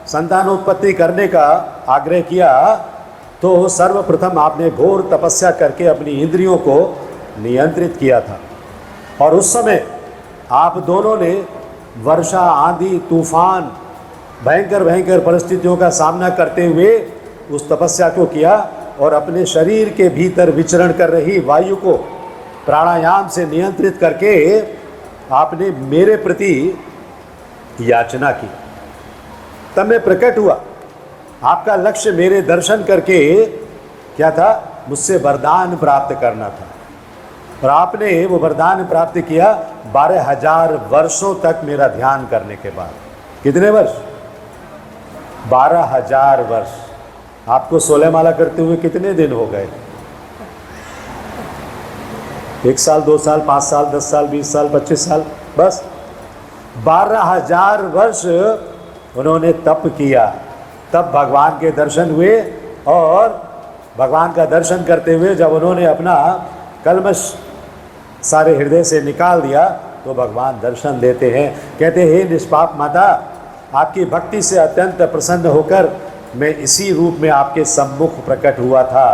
संतानोत्पत्ति करने का आग्रह किया तो सर्वप्रथम आपने घोर तपस्या करके अपनी इंद्रियों को नियंत्रित किया था। और उस समय आप दोनों ने वर्षा, आंधी, तूफान, भयंकर भयंकर परिस्थितियों का सामना करते हुए उस तपस्या को किया, और अपने शरीर के भीतर विचरण कर रही वायु को प्राणायाम से नियंत्रित करके आपने मेरे प्रति याचना की। तब मैं प्रकट हुआ। आपका लक्ष्य मेरे दर्शन करके क्या था? मुझसे वरदान प्राप्त करना था, और आपने वो वरदान प्राप्त किया 12,000 वर्षों तक मेरा ध्यान करने के बाद। कितने वर्ष? 12,000 वर्ष। आपको 16 माला करते हुए कितने दिन हो गए? 1 साल, 2 साल, 5 साल, 10 साल, 20 साल, 25 साल, बस। 12,000 वर्ष उन्होंने तप किया, तब भगवान के दर्शन हुए। और भगवान का दर्शन करते हुए जब उन्होंने अपना कल्मश सारे हृदय से निकाल दिया तो भगवान दर्शन देते हैं। कहते हे निष्पाप माता, आपकी भक्ति से अत्यंत प्रसन्न होकर मैं इसी रूप में आपके सम्मुख प्रकट हुआ था।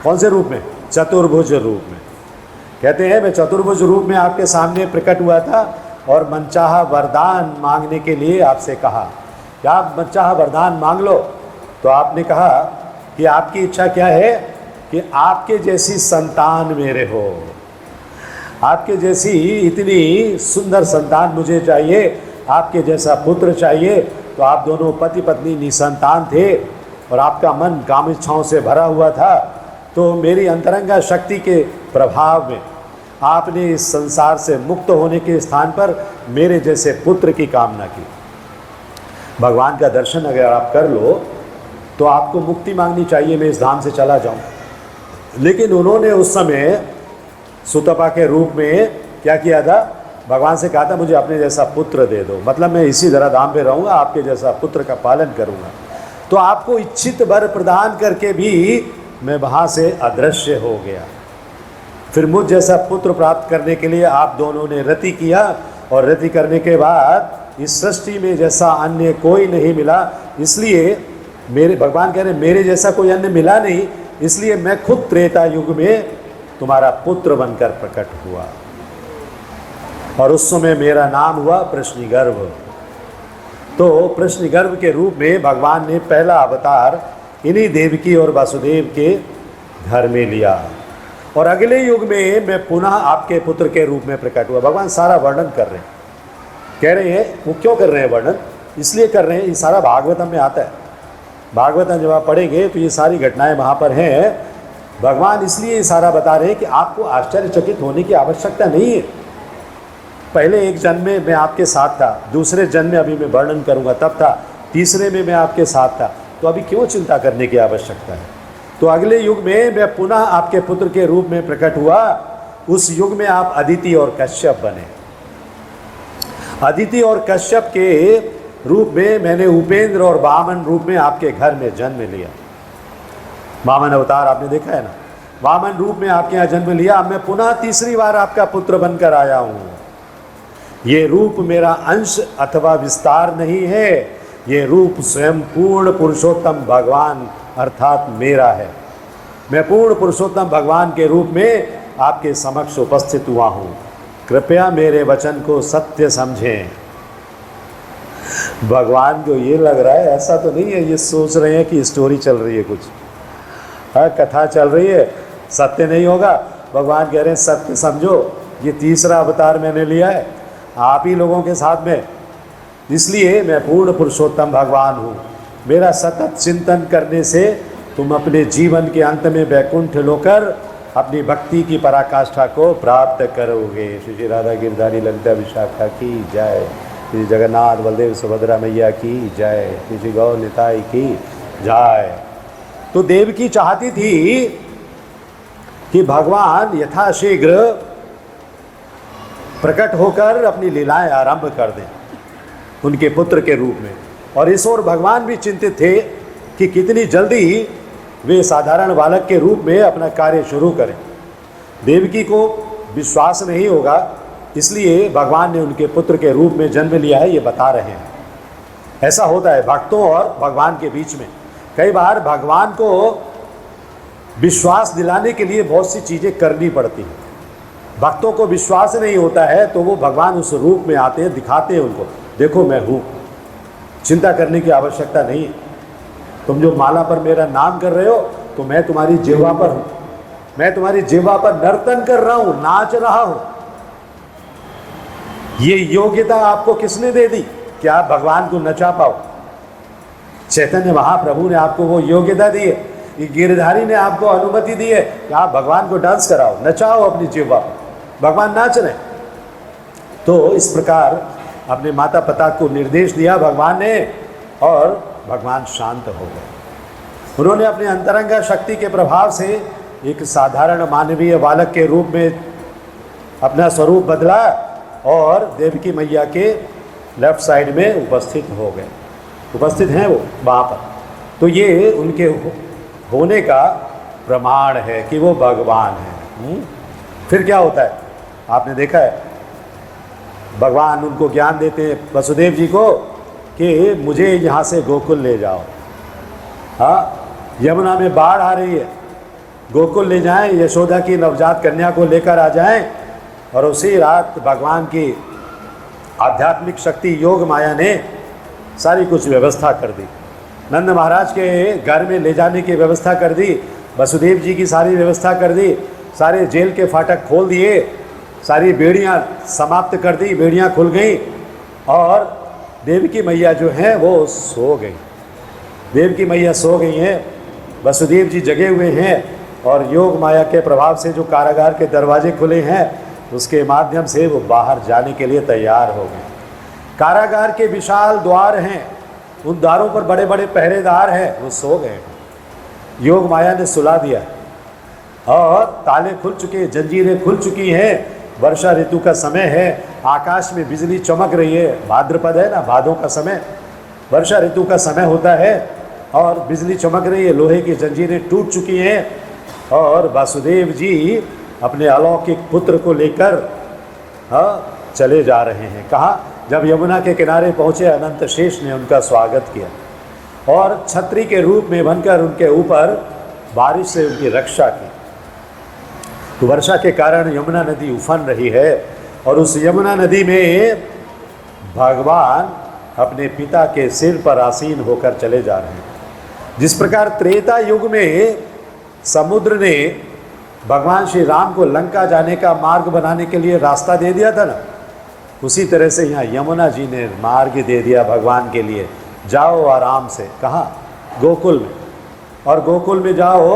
कौन से रूप में? चतुर्भुज रूप में। कहते हैं मैं चतुर्भुज रूप में आपके सामने प्रकट हुआ था और मनचाहा वरदान मांगने के लिए आपसे कहा कि आप मनचाहा वरदान मांग लो। तो आपने कहा कि आपकी इच्छा क्या है? कि आपके जैसी संतान मेरे हो, आपके जैसी इतनी सुंदर संतान मुझे चाहिए, आपके जैसा पुत्र चाहिए। तो आप दोनों पति पत्नी निसंतान थे और आपका मन काम इच्छाओं से भरा हुआ था। तो मेरी अंतरंगा शक्ति के प्रभाव में आपने इस संसार से मुक्त होने के स्थान पर मेरे जैसे पुत्र की कामना की। भगवान का दर्शन अगर आप कर लो तो आपको मुक्ति मांगनी चाहिए, मैं इस धाम से चला जाऊं। लेकिन उन्होंने उस समय सुतपा के रूप में क्या किया था? भगवान से कहा था मुझे अपने जैसा पुत्र दे दो, मतलब मैं इसी तरह धाम पे रहूँगा, आपके जैसा पुत्र का पालन करूँगा। तो आपको इच्छित वर प्रदान करके भी मैं वहाँ से अदृश्य हो गया। फिर मुझ जैसा पुत्र प्राप्त करने के लिए आप दोनों ने रति किया और रति करने के बाद इस सृष्टि में जैसा अन्य कोई नहीं मिला, इसलिए मेरे भगवान कह रहे मेरे जैसा कोई अन्य मिला नहीं, इसलिए मैं खुद त्रेता युग में तुम्हारा पुत्र बनकर प्रकट हुआ। और उस समय मेरा नाम हुआ प्रश्निगर्भ। तो प्रश्निगर्भ के रूप में भगवान ने पहला अवतार इन्हीं देवकी और वासुदेव के घर में लिया। और अगले युग में मैं पुनः आपके पुत्र के रूप में प्रकट हुआ। भगवान सारा वर्णन कर रहे हैं, कह रहे हैं वो क्यों कर रहे हैं वर्णन? इसलिए कर रहे हैं, ये सारा भागवतम में आता है। भागवतम जब आप पढ़ेंगे तो ये सारी घटनाएं वहाँ पर हैं। भगवान इसलिए सारा बता रहे हैं कि आपको आश्चर्यचकित होने की आवश्यकता नहीं है। पहले एक जन्म में मैं आपके साथ था, दूसरे जन्म में अभी मैं वर्णन करूँगा तब था, तीसरे में मैं आपके साथ था, तो अभी क्यों चिंता करने की आवश्यकता है? तो अगले युग में मैं पुनः आपके पुत्र के रूप में प्रकट हुआ। उस युग में आप अदिति और कश्यप बने। अदिति और कश्यप के रूप में मैंने उपेंद्र और वामन रूप में आपके घर में जन्म लिया। वामन अवतार आपने देखा है ना, वामन रूप में आपके यहाँ जन्म लिया। अब मैं पुनः तीसरी बार आपका पुत्र बनकर आया हूँ। ये रूप मेरा अंश अथवा विस्तार नहीं है, ये रूप स्वयं पूर्ण पुरुषोत्तम भगवान अर्थात मेरा है। मैं पूर्ण पुरुषोत्तम भगवान के रूप में आपके समक्ष उपस्थित हुआ हूँ। कृपया मेरे वचन को सत्य समझें। भगवान को ये लग रहा है, ऐसा तो नहीं है ये सोच रहे हैं कि स्टोरी चल रही है, कुछ कथा चल रही है, सत्य नहीं होगा। भगवान कह रहे हैं सत्य समझो, ये तीसरा अवतार मैंने लिया है आप ही लोगों के साथ में, इसलिए मैं पूर्ण पुरुषोत्तम भगवान हूँ। मेरा सतत चिंतन करने से तुम अपने जीवन के अंत में वैकुंठ होकर अपनी भक्ति की पराकाष्ठा को प्राप्त करोगे। श्री श्री राधा गिरधारी ललिता विशाखा की जय, श्री जगन्नाथ बलदेव सुभद्रा मैया की जय, श्री श्री गौर निताई की जय। तो देवकी चाहती थी कि भगवान यथाशीघ्र प्रकट होकर अपनी लीलाएं आरंभ कर दें उनके पुत्र के रूप में। और इस ओर भगवान भी चिंतित थे कि कितनी जल्दी वे साधारण बालक के रूप में अपना कार्य शुरू करें। देवकी को विश्वास नहीं होगा, इसलिए भगवान ने उनके पुत्र के रूप में जन्म लिया है, ये बता रहे हैं। ऐसा होता है भक्तों और भगवान के बीच में। कई बार भगवान को विश्वास दिलाने के लिए बहुत सी चीज़ें करनी पड़ती हैं। भक्तों को विश्वास नहीं होता है तो वो भगवान उस रूप में आते हैं, दिखाते हैं उनको, देखो मैं हूँ, चिंता करने की आवश्यकता नहीं है। तुम जो माला पर मेरा नाम कर रहे हो तो मैं तुम्हारी जिह्वा पर हूँ, मैं तुम्हारी जिह्वा पर नर्तन कर रहा हूँ, नाच रहा हूँ। ये योग्यता आपको किसने दे दी कि आप भगवान को नचा पाओ? चैतन्य महाप्रभु ने आपको वो योग्यता दी है। ये गिरधारी ने आपको अनुमति दी है कि आप भगवान को डांस कराओ, नचाओ अपनी जिह्वा पर, भगवान नाच रहे। तो इस प्रकार अपने माता पिता को निर्देश दिया भगवान ने और भगवान शांत हो गए। उन्होंने अपने अंतरंगा शक्ति के प्रभाव से एक साधारण मानवीय बालक के रूप में अपना स्वरूप बदला और देवकी मैया के लेफ्ट साइड में उपस्थित हैं वो वहाँ पर। तो ये उनके होने का प्रमाण है कि वो भगवान हैं। फिर क्या होता है, आपने देखा है, भगवान उनको ज्ञान देते हैं वसुदेव जी को कि मुझे यहाँ से गोकुल ले जाओ। हाँ, यमुना में बाढ़ आ रही है, गोकुल ले जाएं, यशोदा की नवजात कन्या को लेकर आ जाएं। और उसी रात भगवान की आध्यात्मिक शक्ति योग माया ने सारी कुछ व्यवस्था कर दी। नंद महाराज के घर में ले जाने की व्यवस्था कर दी, वसुदेव जी की सारी व्यवस्था कर दी, सारे जेल के फाटक खोल दिए, सारी बेड़ियाँ समाप्त कर दी, बेड़ियाँ खुल गई और देवकी मैया जो हैं वो सो गई। देवकी मैया सो गई हैं, वसुदेव जी जगे हुए हैं और योग माया के प्रभाव से जो कारागार के दरवाजे खुले हैं उसके माध्यम से वो बाहर जाने के लिए तैयार हो गए। कारागार के विशाल द्वार हैं, उन द्वारों पर बड़े बड़े पहरेदार हैं, वो सो गए। योग माया ने सुला दिया और ताले खुल चुके, जंजीरें खुल चुकी हैं। वर्षा ऋतु का समय है, आकाश में बिजली चमक रही है, भाद्रपद है ना, भादों का समय, वर्षा ऋतु का समय होता है और बिजली चमक रही है, लोहे की जंजीरें टूट चुकी हैं और वासुदेव जी अपने अलौकिक पुत्र को लेकर चले जा रहे हैं। कहाँ? जब यमुना के किनारे पहुँचे, अनंत शेष ने उनका स्वागत किया और छतरी के रूप में बनकर उनके ऊपर बारिश से उनकी रक्षा की। तो वर्षा के कारण यमुना नदी उफन रही है और उस यमुना नदी में भगवान अपने पिता के सिर पर आसीन होकर चले जा रहे हैं। जिस प्रकार त्रेता युग में समुद्र ने भगवान श्री राम को लंका जाने का मार्ग बनाने के लिए रास्ता दे दिया था ना, उसी तरह से यहाँ यमुना जी ने मार्ग दे दिया भगवान के लिए। जाओ आराम से, कहाँ? गोकुल में। और गोकुल में जाओ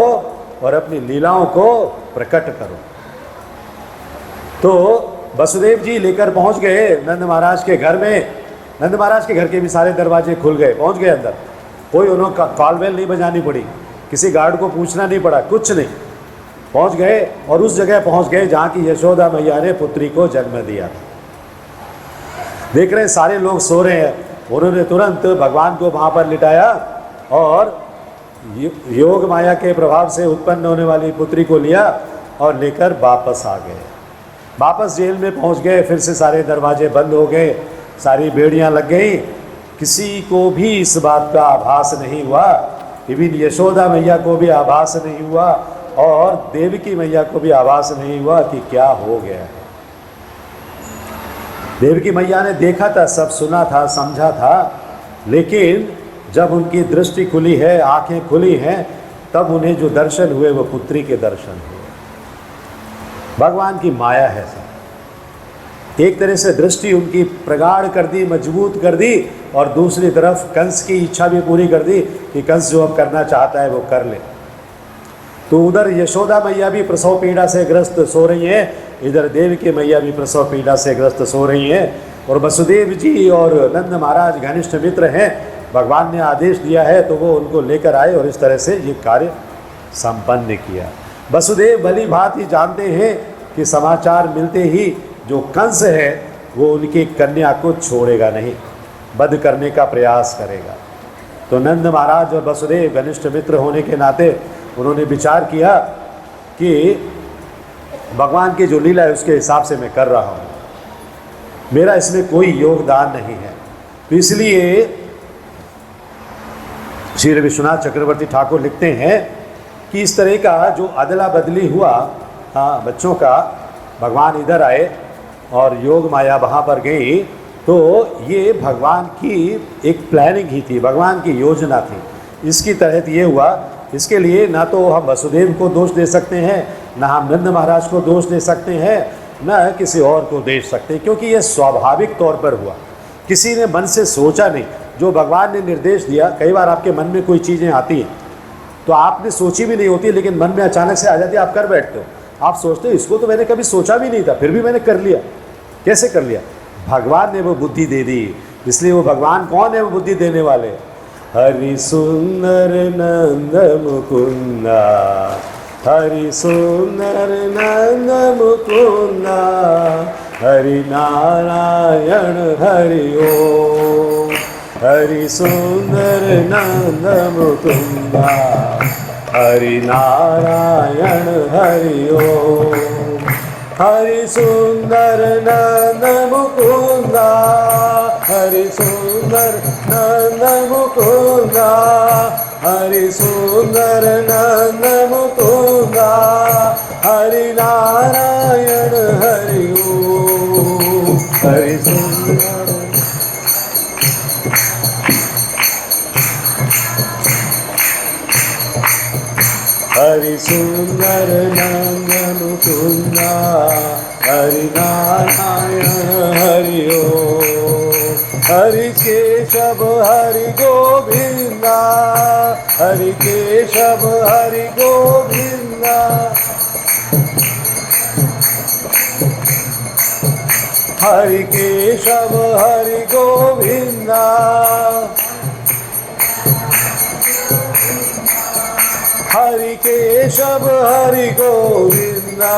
और अपनी लीलाओं को प्रकट करो। तो वसुदेव जी लेकर पहुँच गए नंद महाराज के घर में। नंद महाराज के घर के भी सारे दरवाजे खुल गए, पहुँच गए अंदर। कोई उन्होंने कॉल बेल नहीं बजानी पड़ी, किसी गार्ड को पूछना नहीं पड़ा, कुछ नहीं। पहुँच गए और उस जगह पहुँच गए जहाँ की यशोदा मैया ने पुत्री को जन्म दिया था। देख रहे हैं सारे लोग सो रहे हैं, उन्होंने तुरंत भगवान को वहाँ पर लिटाया और योग माया के प्रभाव से उत्पन्न होने वाली पुत्री को लिया और लेकर वापस आ गए। वापस जेल में पहुँच गए, फिर से सारे दरवाजे बंद हो गए, सारी बेड़ियाँ लग गई। किसी को भी इस बात का आभास नहीं हुआ, इवन यशोदा मैया को भी आभास नहीं हुआ और देवकी मैया को भी आभास नहीं हुआ कि क्या हो गया है। देवकी मैया ने देखा था, सब सुना था, समझा था, लेकिन जब उनकी दृष्टि खुली है, आंखें खुली हैं, तब उन्हें जो दर्शन हुए वो पुत्री के दर्शन हुए। भगवान की माया है सब। एक तरह से दृष्टि उनकी प्रगाढ़ कर दी, मजबूत कर दी और दूसरी तरफ कंस की इच्छा भी पूरी कर दी कि कंस जो अब करना चाहता है वो कर ले। तो उधर यशोदा मैया भी प्रसव पीड़ा से ग्रस्त सो रही हैं, इधर देवकी मैया भी प्रसव पीड़ा से ग्रस्त सो रही हैं और वसुदेव जी और नंद महाराज घनिष्ठ मित्र हैं। भगवान ने आदेश दिया है तो वो उनको लेकर आए और इस तरह से ये कार्य संपन्न किया। वसुदेव भली भांति जानते हैं कि समाचार मिलते ही जो कंस है वो उनकी कन्या को छोड़ेगा नहीं, वध करने का प्रयास करेगा। तो नंद महाराज और वसुदेव घनिष्ठ मित्र होने के नाते उन्होंने विचार किया कि भगवान की जो लीला है उसके हिसाब से मैं कर रहा हूँ, मेरा इसमें कोई योगदान नहीं है। तो इसलिए श्री विश्वनाथ चक्रवर्ती ठाकुर लिखते हैं कि इस तरह का जो अदला बदली हुआ बच्चों का, भगवान इधर आए और योग माया वहाँ पर गई, तो ये भगवान की एक प्लानिंग ही थी, भगवान की योजना थी। इसकी तहत ये हुआ। इसके लिए ना तो हम वसुदेव को दोष दे सकते हैं, ना हम नंद महाराज को दोष दे सकते हैं, ना किसी और को दे सकते हैं, क्योंकि ये स्वाभाविक तौर पर हुआ। किसी ने मन से सोचा नहीं, जो भगवान ने निर्देश दिया। कई बार आपके मन में कोई चीज़ें आती हैं तो आपने सोची भी नहीं होती, लेकिन मन में अचानक से आ जाती है, आप कर बैठते हो। आप सोचते हो इसको तो मैंने कभी सोचा भी नहीं था, फिर भी मैंने कर लिया। कैसे कर लिया? भगवान ने वो बुद्धि दे दी। इसलिए वो भगवान कौन है? वो बुद्धि देने वाले। हरि सुंदर नंद मुकुंदा, हरि सुंदर नंद मुकुंदा, हरि नारायण हरि ओम। हरि सुंदर नंद मुकुंदा हरि नारायण हरि ओम। हरि सुंदर नंद मुकुंदा हरि सुंदर नंद मुकुंदा हरि सुंदर नंद मुकुंदा हरि नारायण हरि ओम। हरि सुंदर हरि सुंदर नंद मुकुंदा हरि नारायण हरि ओम। हरि केशव हरि गोविंदा हरि केशव हरि गोविंदा हरि केशव हरि गोविंदा हरि केशव हरि गोविंदा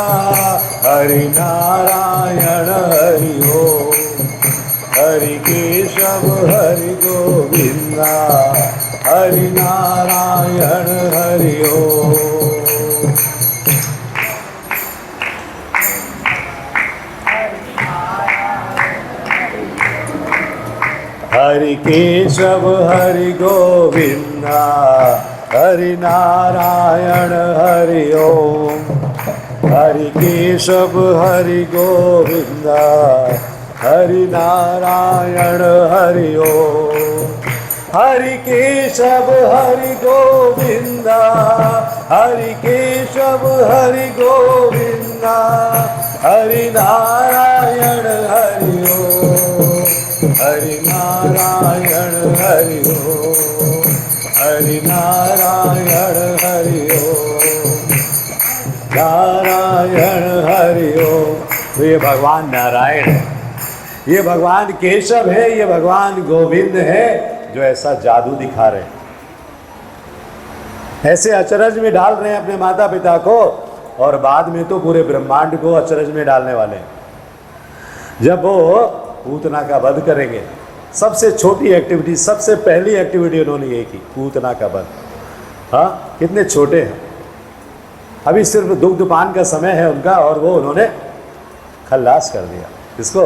हरि नारायण हरि ओम। हरि केशव हरि गोविंदा हरि नारायण हरि ओम। हरि केशव हरि गोविंदा हरि नारायण हरि ओम। हरि केशव हरि गोविंदा हरि नारायण हरि ओम। हरि केशव हरि गोविंदा हरि केशव हरि गोविंदा हरि नारायण हरि ओम। हरि नारायण हरि ओम। हरि नारायण हरि ओम। नारायण हरि ओम। तो ये भगवान नारायण है, ये भगवान केशव है, ये भगवान गोविंद है जो ऐसा जादू दिखा रहे हैं, ऐसे अचरज में डाल रहे हैं अपने माता पिता को, और बाद में तो पूरे ब्रह्मांड को अचरज में डालने वाले हैं। जब वो पूतना का वध करेंगे, सबसे छोटी एक्टिविटी, सबसे पहली एक्टिविटी उन्होंने ये की, पूतना का वध। हाँ, कितने छोटे हैं, अभी सिर्फ दुग्धपान का समय है उनका, और वो उन्होंने खल्लास कर दिया इसको,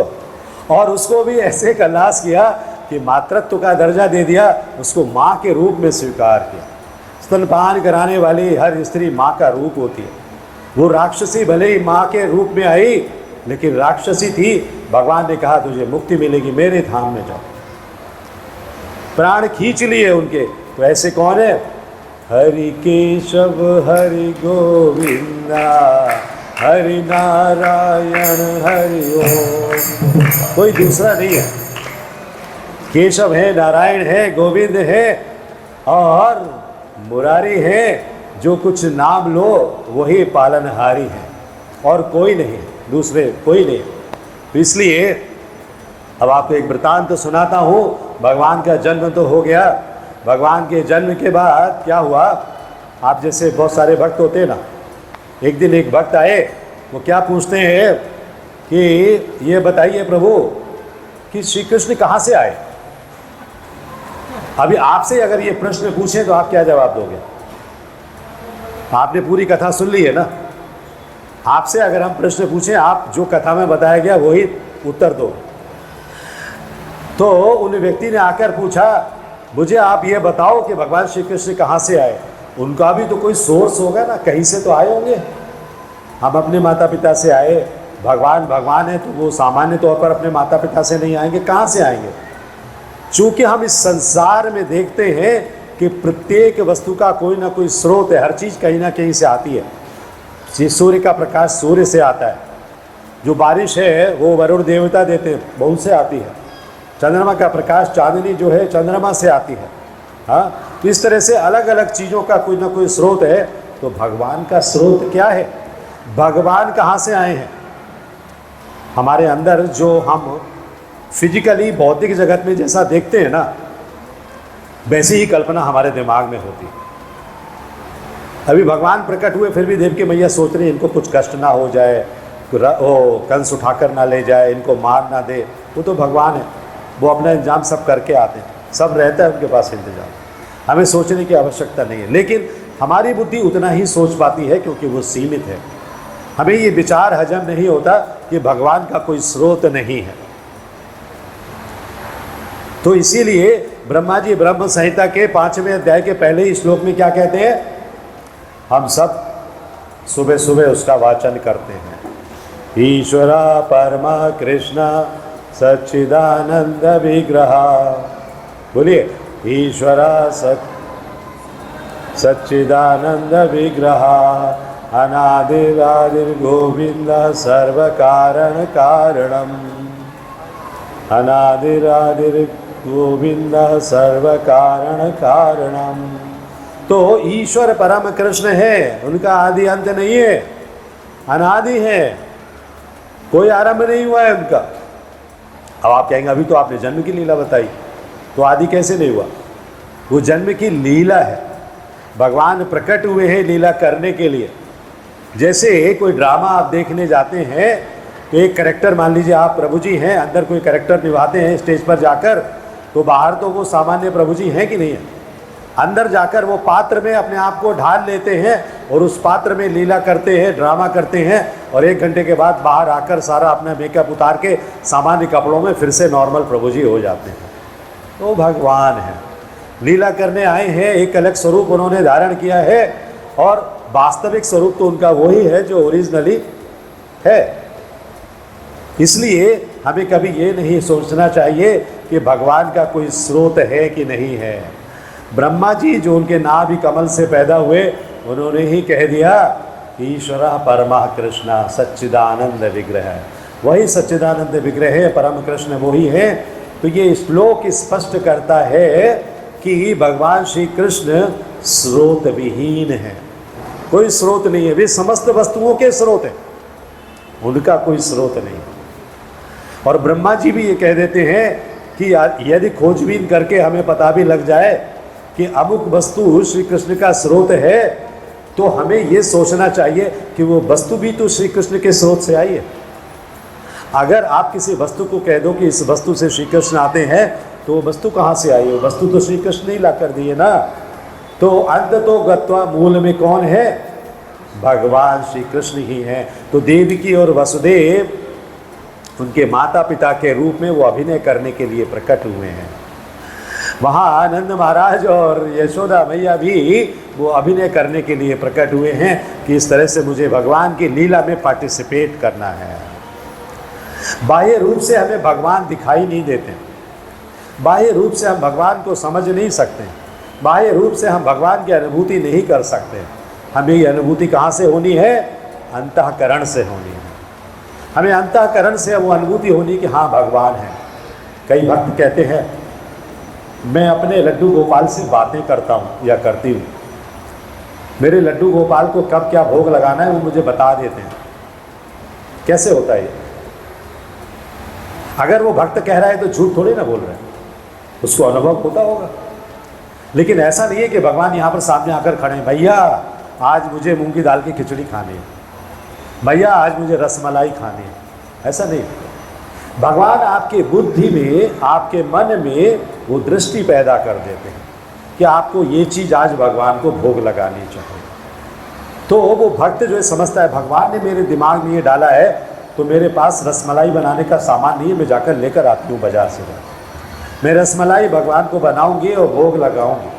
और उसको भी ऐसे खल्लास किया कि मातृत्व का दर्जा दे दिया, उसको माँ के रूप में स्वीकार किया। स्तनपान कराने वाली हर स्त्री माँ का रूप होती है। वो राक्षसी भले ही माँ के रूप में आई, लेकिन राक्षसी थी। भगवान ने कहा तुझे मुक्ति मिलेगी, मेरे धाम में जाओ। प्राण खींच लिए उनके। तो ऐसे कौन है? हरि केशव हरि गोविंदा हरि नारायण हरि ओम। कोई दूसरा नहीं है। केशव है, नारायण है, गोविंद है और मुरारी है। जो कुछ नाम लो वही पालनहारी है, और कोई नहीं, दूसरे कोई नहीं। तो इसलिए अब आपको एक वृतांत तो सुनाता हूँ। भगवान का जन्म तो हो गया। भगवान के जन्म के बाद क्या हुआ? आप जैसे बहुत सारे भक्त होते हैं ना, एक दिन एक भक्त आए, वो क्या पूछते हैं कि ये बताइए प्रभु कि श्री कृष्ण कहाँ से आए। अभी आपसे अगर ये प्रश्न पूछें तो आप क्या जवाब दोगे? आपने पूरी कथा सुन ली है ना। आपसे अगर हम प्रश्न पूछें, आप जो कथा में बताया गया वही उत्तर दो। तो उन व्यक्ति ने आकर पूछा, मुझे आप ये बताओ कि भगवान श्री कृष्ण कहाँ से आए। उनका भी तो कोई सोर्स होगा ना, कहीं से तो आए होंगे। हम अपने माता पिता से आए, भगवान भगवान है तो वो सामान्य तौर पर अपने माता पिता से नहीं आएंगे, कहाँ से आएंगे? चूँकि हम इस संसार में देखते हैं कि प्रत्येक वस्तु का कोई ना कोई स्रोत है, हर चीज़ कहीं ना कहीं से आती है। सूर्य का प्रकाश सूर्य से आता है, जो बारिश है वो वरुण देवता देते हैं, बहुत से आती है। चंद्रमा का प्रकाश, चांदनी जो है चंद्रमा से आती है। हाँ, तो इस तरह से अलग अलग चीज़ों का कोई ना कोई स्रोत है। तो भगवान का स्रोत क्या है? भगवान कहाँ से आए हैं? हमारे अंदर जो हम फिजिकली भौतिक जगत में जैसा देखते हैं ना, वैसी ही कल्पना हमारे दिमाग में होती है। अभी भगवान प्रकट हुए, फिर भी देव की मैया सोच रही है इनको कुछ कष्ट ना हो जाए, वो कंस उठाकर ना ले जाए, इनको मार ना दे, वो तो भगवान है, वो अपना इंतजाम सब करके आते हैं, सब रहता है उनके पास इंतजाम, हमें सोचने की आवश्यकता नहीं है। लेकिन हमारी बुद्धि उतना ही सोच पाती है क्योंकि वो सीमित है। हमें ये विचार हजम नहीं होता कि भगवान का कोई स्रोत नहीं है। तो इसीलिए ब्रह्मा जी ब्रह्म संहिता के 5वें अध्याय के पहले ही श्लोक में क्या कहते हैं, हम सब सुबह सुबह उसका वाचन करते हैं। ईश्वरा परमा कृष्ण सच्चिदानंद विग्रह, बोलिए ईश्वरा सच्चिदानंद विग्रह अनादिरादिर गोविंद सर्व कारण कारणम, अनादिरादिर गोविंद सर्व कारण कारणम। तो ईश्वर परम कृष्ण है, उनका आदि अंत नहीं है, अनादि है, कोई आरंभ नहीं हुआ है उनका। अब आप कहेंगे अभी तो आपने जन्म की लीला बताई, तो आदि कैसे नहीं हुआ? वो जन्म की लीला है, भगवान प्रकट हुए हैं लीला करने के लिए। जैसे कोई ड्रामा आप देखने जाते हैं तो एक कैरेक्टर, मान लीजिए आप प्रभु जी हैं, अंदर कोई कैरेक्टर निभाते हैं स्टेज पर जाकर, तो बाहर तो वो सामान्य प्रभु जी हैं कि नहीं है, अंदर जाकर वो पात्र में अपने आप को ढाल लेते हैं और उस पात्र में लीला करते हैं, ड्रामा करते हैं, और 1 घंटे के बाद बाहर आकर सारा अपना मेकअप उतार के सामान्य कपड़ों में फिर से नॉर्मल प्रभु जी हो जाते हैं। तो भगवान है, लीला करने आए हैं, एक अलग स्वरूप उन्होंने धारण किया है, और वास्तविक स्वरूप तो उनका वही है जो ओरिजिनली है। इसलिए हमें कभी ये नहीं सोचना चाहिए कि भगवान का कोई स्रोत है कि नहीं है। ब्रह्मा जी जो उनके नाभि कमल से पैदा हुए, उन्होंने ही कह दिया ईश्वरा परमा कृष्णा सच्चिदानंद विग्रह, वही सच्चिदानंद विग्रह है, परम कृष्ण वही है। तो ये श्लोक स्पष्ट करता है कि भगवान श्री कृष्ण स्रोत विहीन है, कोई स्रोत नहीं है, वे समस्त वस्तुओं के स्रोत हैं, उनका कोई स्रोत नहीं। और ब्रह्मा जी भी ये कह देते हैं कि यदि खोजबीन करके हमें पता भी लग जाए कि अमुक वस्तु श्री कृष्ण का स्रोत है, तो हमें ये सोचना चाहिए कि वो वस्तु भी तो श्री कृष्ण के स्रोत से आई है। अगर आप किसी वस्तु को कह दो कि इस वस्तु से श्री कृष्ण आते हैं, तो वो वस्तु कहाँ से आई है? वस्तु तो श्री कृष्ण ही ला कर दिए ना। तो अंत तो गत्वा मूल में कौन है? भगवान श्री कृष्ण ही हैं। तो देवकी और वसुदेव उनके माता पिता के रूप में वो अभिनय करने के लिए प्रकट हुए हैं। वहाँ आनंद महाराज और यशोदा मैया भी वो अभिनय करने के लिए प्रकट हुए हैं कि इस तरह से मुझे भगवान की लीला में पार्टिसिपेट करना है। बाह्य रूप से हमें भगवान दिखाई नहीं देते, बाह्य रूप से हम भगवान को समझ नहीं सकते, बाह्य रूप से हम भगवान की अनुभूति नहीं कर सकते। हमें ये अनुभूति कहाँ से होनी है? अंतःकरण से होनी है। हमें अंतःकरण से वो अनुभूति होनी कि हाँ भगवान है। कई भक्त कहते हैं मैं अपने लड्डू गोपाल से बातें करता हूँ या करती हूँ, मेरे लड्डू गोपाल को कब क्या भोग लगाना है वो मुझे बता देते हैं। कैसे होता है ये? अगर वो भक्त कह रहा है तो झूठ थोड़ी ना बोल रहे हैं, उसको अनुभव होता होगा। लेकिन ऐसा नहीं है कि भगवान यहाँ पर सामने आकर खड़े हैं, भैया आज मुझे मूंग की दाल की खिचड़ी खानी है, भैया आज मुझे रसमलाई खानी है, ऐसा नहीं। भगवान आपके बुद्धि में, आपके मन में वो दृष्टि पैदा कर देते हैं कि आपको ये चीज़ आज भगवान को भोग लगानी चाहिए। तो वो भक्त जो है समझता है भगवान ने मेरे दिमाग में ये डाला है, तो मेरे पास रसमलाई बनाने का सामान नहीं है, मैं जाकर लेकर आती हूँ बाजार से, मैं रसमलाई भगवान को बनाऊंगी और भोग लगाऊंगी।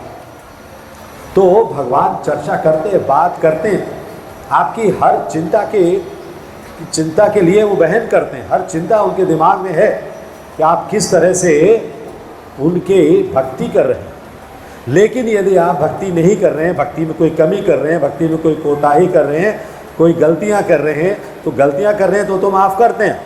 तो भगवान चर्चा करते हैं, बात करते हैं, आपकी हर चिंता के लिए वो बहन करते हैं। हर चिंता उनके दिमाग में है कि आप किस तरह से उनके भक्ति कर रहे हैं। लेकिन यदि आप भक्ति नहीं कर रहे हैं, भक्ति में कोई कमी कर रहे हैं, भक्ति में कोई कोताही कर रहे हैं, कोई गलतियां कर रहे हैं, तो गलतियां कर रहे हैं तो माफ़ करते हैं,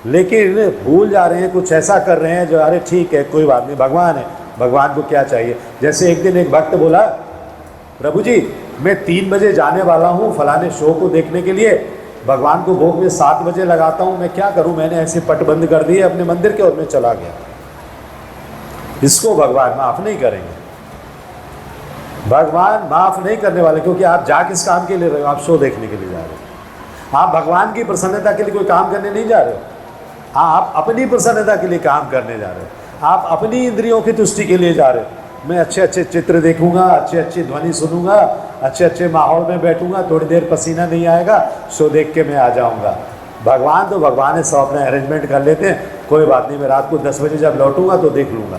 लेकिन भूल जा रहे हैं, कुछ ऐसा कर रहे हैं जो अरे ठीक है कोई बात नहीं, भगवान है, भगवान को क्या चाहिए। जैसे एक दिन एक भक्त बोला, प्रभु जी मैं 3 बजे जाने वाला हूँ फलाने शो को देखने के लिए, भगवान को भोग में 7 बजे लगाता हूँ, मैं क्या करूँ, मैंने ऐसे पट बंद कर दिए अपने मंदिर के और मैं चला गया। इसको भगवान माफ़ नहीं करेंगे, भगवान माफ़ नहीं करने वाले, क्योंकि आप जा किस काम के लिए रहे हो? आप शो देखने के लिए जा रहे हो। आप भगवान की प्रसन्नता के लिए कोई काम करने नहीं जा रहे हो, आप अपनी प्रसन्नता के लिए काम करने जा रहे हो, आप अपनी इंद्रियों की तुष्टि के लिए जा रहे हो। मैं अच्छे अच्छे चित्र देखूंगा, अच्छे अच्छे ध्वनि सुनूंगा, अच्छे अच्छे माहौल में बैठूंगा, थोड़ी देर पसीना नहीं आएगा, शो देख के मैं आ जाऊंगा। भगवान तो भगवान है, सब अपना अरेंजमेंट कर लेते हैं, कोई बात नहीं, मैं रात को 10 बजे जब लौटूंगा तो देख लूँगा।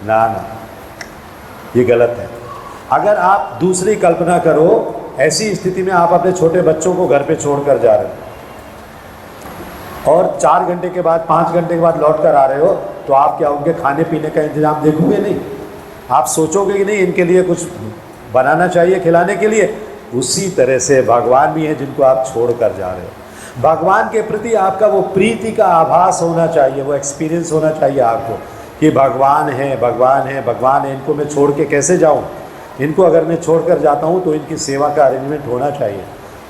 ना ना, ये गलत है। अगर आप दूसरी कल्पना करो, ऐसी स्थिति में आप अपने छोटे बच्चों को घर पे छोड़कर जा रहे हो और 4 घंटे के बाद 5 घंटे के बाद लौट कर आ रहे हो, तो आप क्या उनके खाने पीने का इंतजाम देखोगे? नहीं। आप सोचोगे कि नहीं इनके लिए कुछ बनाना चाहिए खिलाने के लिए। उसी तरह से भगवान भी हैं जिनको आप छोड़ कर जा रहे हो। भगवान के प्रति आपका वो प्रीति का आभास होना चाहिए, वो एक्सपीरियंस होना चाहिए आपको कि भगवान है, भगवान है, भगवान है, इनको मैं छोड़ के कैसे जाऊं? इनको अगर मैं छोड़ कर जाता हूं तो इनकी सेवा का अरेंजमेंट होना चाहिए,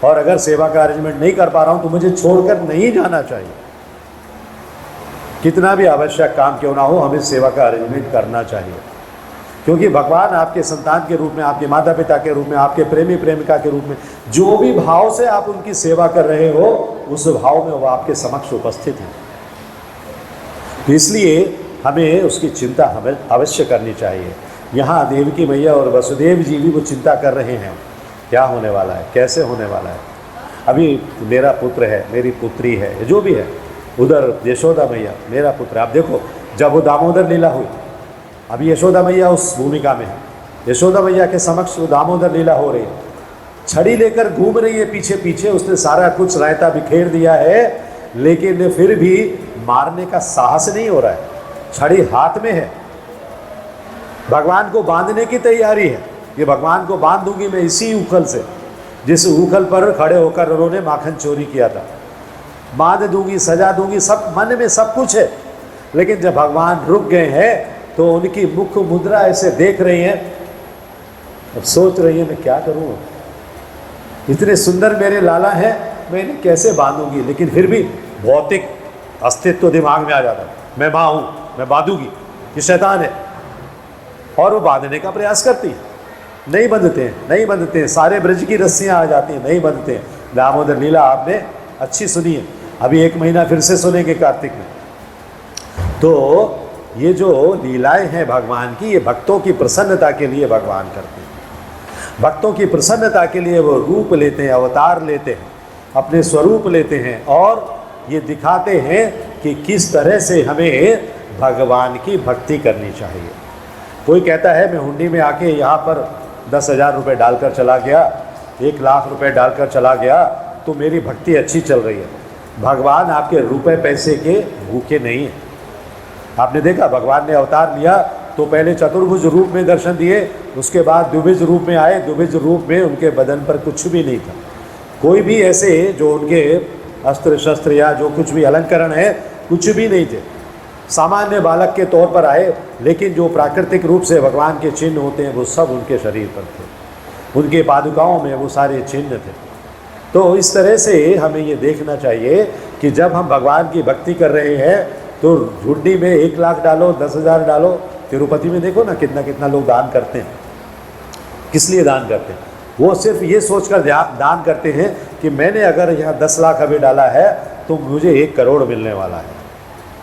और अगर सेवा का अरेंजमेंट नहीं कर पा रहा हूं तो मुझे छोड़कर नहीं जाना चाहिए। कितना भी आवश्यक काम क्यों ना हो, हमें सेवा का अरेंजमेंट करना चाहिए, क्योंकि भगवान आपके संतान के रूप में, आपके माता पिता के रूप में, आपके प्रेमी प्रेमिका के रूप में, जो भी भाव से आप उनकी सेवा कर रहे हो, उस भाव में वो आपके समक्ष उपस्थित हैं। इसलिए हमें उसकी चिंता हमें अवश्य करनी चाहिए। यहाँ देवकी मैया और वसुदेव जी भी वो चिंता कर रहे हैं, क्या होने वाला है, कैसे होने वाला है। अभी मेरा पुत्र है, मेरी पुत्री है, जो भी है, उधर यशोदा मैया मेरा पुत्र। आप देखो, जब वो दामोदर लीला हुई, अभी यशोदा मैया उस भूमिका में है, यशोदा मैया के समक्ष वो दामोदर लीला हो रही है, छड़ी लेकर घूम रही है पीछे पीछे, उसने सारा कुछ रायता बिखेर दिया है, लेकिन फिर भी मारने का साहस नहीं हो रहा है, छड़ी हाथ में है, भगवान को बांधने की तैयारी है। ये भगवान को बांध दूंगी मैं इसी उखल से, जिस उखल पर खड़े होकर उन्होंने माखन चोरी किया था, बांध दूंगी, सजा दूंगी, सब मन में सब कुछ है। लेकिन जब भगवान रुक गए हैं तो उनकी मुख मुद्रा ऐसे देख रही है, अब सोच रही है मैं क्या करूं, इतने सुंदर मेरे लाला हैं, मैं इन्हें कैसे बांधूंगी। लेकिन फिर भी भौतिक अस्तित्व तो दिमाग में आ जाता है, मैं माँ हूँ, मैं बांधूंगी, ये शैतान है, और वो बांधने का प्रयास करती है, नहीं बंधते हैं, नहीं बंधते हैं, सारे ब्रज की रस्सियाँ आ जाती हैं, नहीं बंधते हैं। दामोदर लीला आपने अच्छी सुनी है, अभी 1 महीना फिर से सुनेंगे कार्तिक में। तो ये जो लीलाएं हैं भगवान की, ये भक्तों की प्रसन्नता के लिए भगवान करते हैं। भक्तों की प्रसन्नता के लिए वो रूप लेते हैं, अवतार लेते हैं, अपने स्वरूप लेते हैं, और ये दिखाते हैं कि किस तरह से हमें भगवान की भक्ति करनी चाहिए। कोई कहता है मैं हुंडी में आके यहाँ पर 10,000 रुपये डालकर चला गया, 1 लाख रुपए डालकर चला गया, तो मेरी भक्ति अच्छी चल रही है। भगवान आपके रुपए पैसे के भूखे नहीं हैं। आपने देखा, भगवान ने अवतार लिया तो पहले चतुर्भुज रूप में दर्शन दिए, उसके बाद द्विभुज रूप में आए। द्विभुज रूप में उनके बदन पर कुछ भी नहीं था, कोई भी ऐसे जो उनके अस्त्र शस्त्र या जो कुछ भी अलंकरण है, कुछ भी नहीं थे। सामान्य बालक के तौर पर आए, लेकिन जो प्राकृतिक रूप से भगवान के चिन्ह होते हैं वो सब उनके शरीर पर थे, उनके पादुकाओं में वो सारे चिन्ह थे। तो इस तरह से हमें ये देखना चाहिए कि जब हम भगवान की भक्ति कर रहे हैं तो हुंडी में 1 लाख डालो, 10,000 डालो। तिरुपति में देखो ना कितना कितना लोग दान करते हैं। किस लिए दान करते हैं? वो सिर्फ ये सोचकर दान करते हैं कि मैंने अगर यहाँ 10 लाख अभी डाला है तो मुझे 1 करोड़ मिलने वाला है,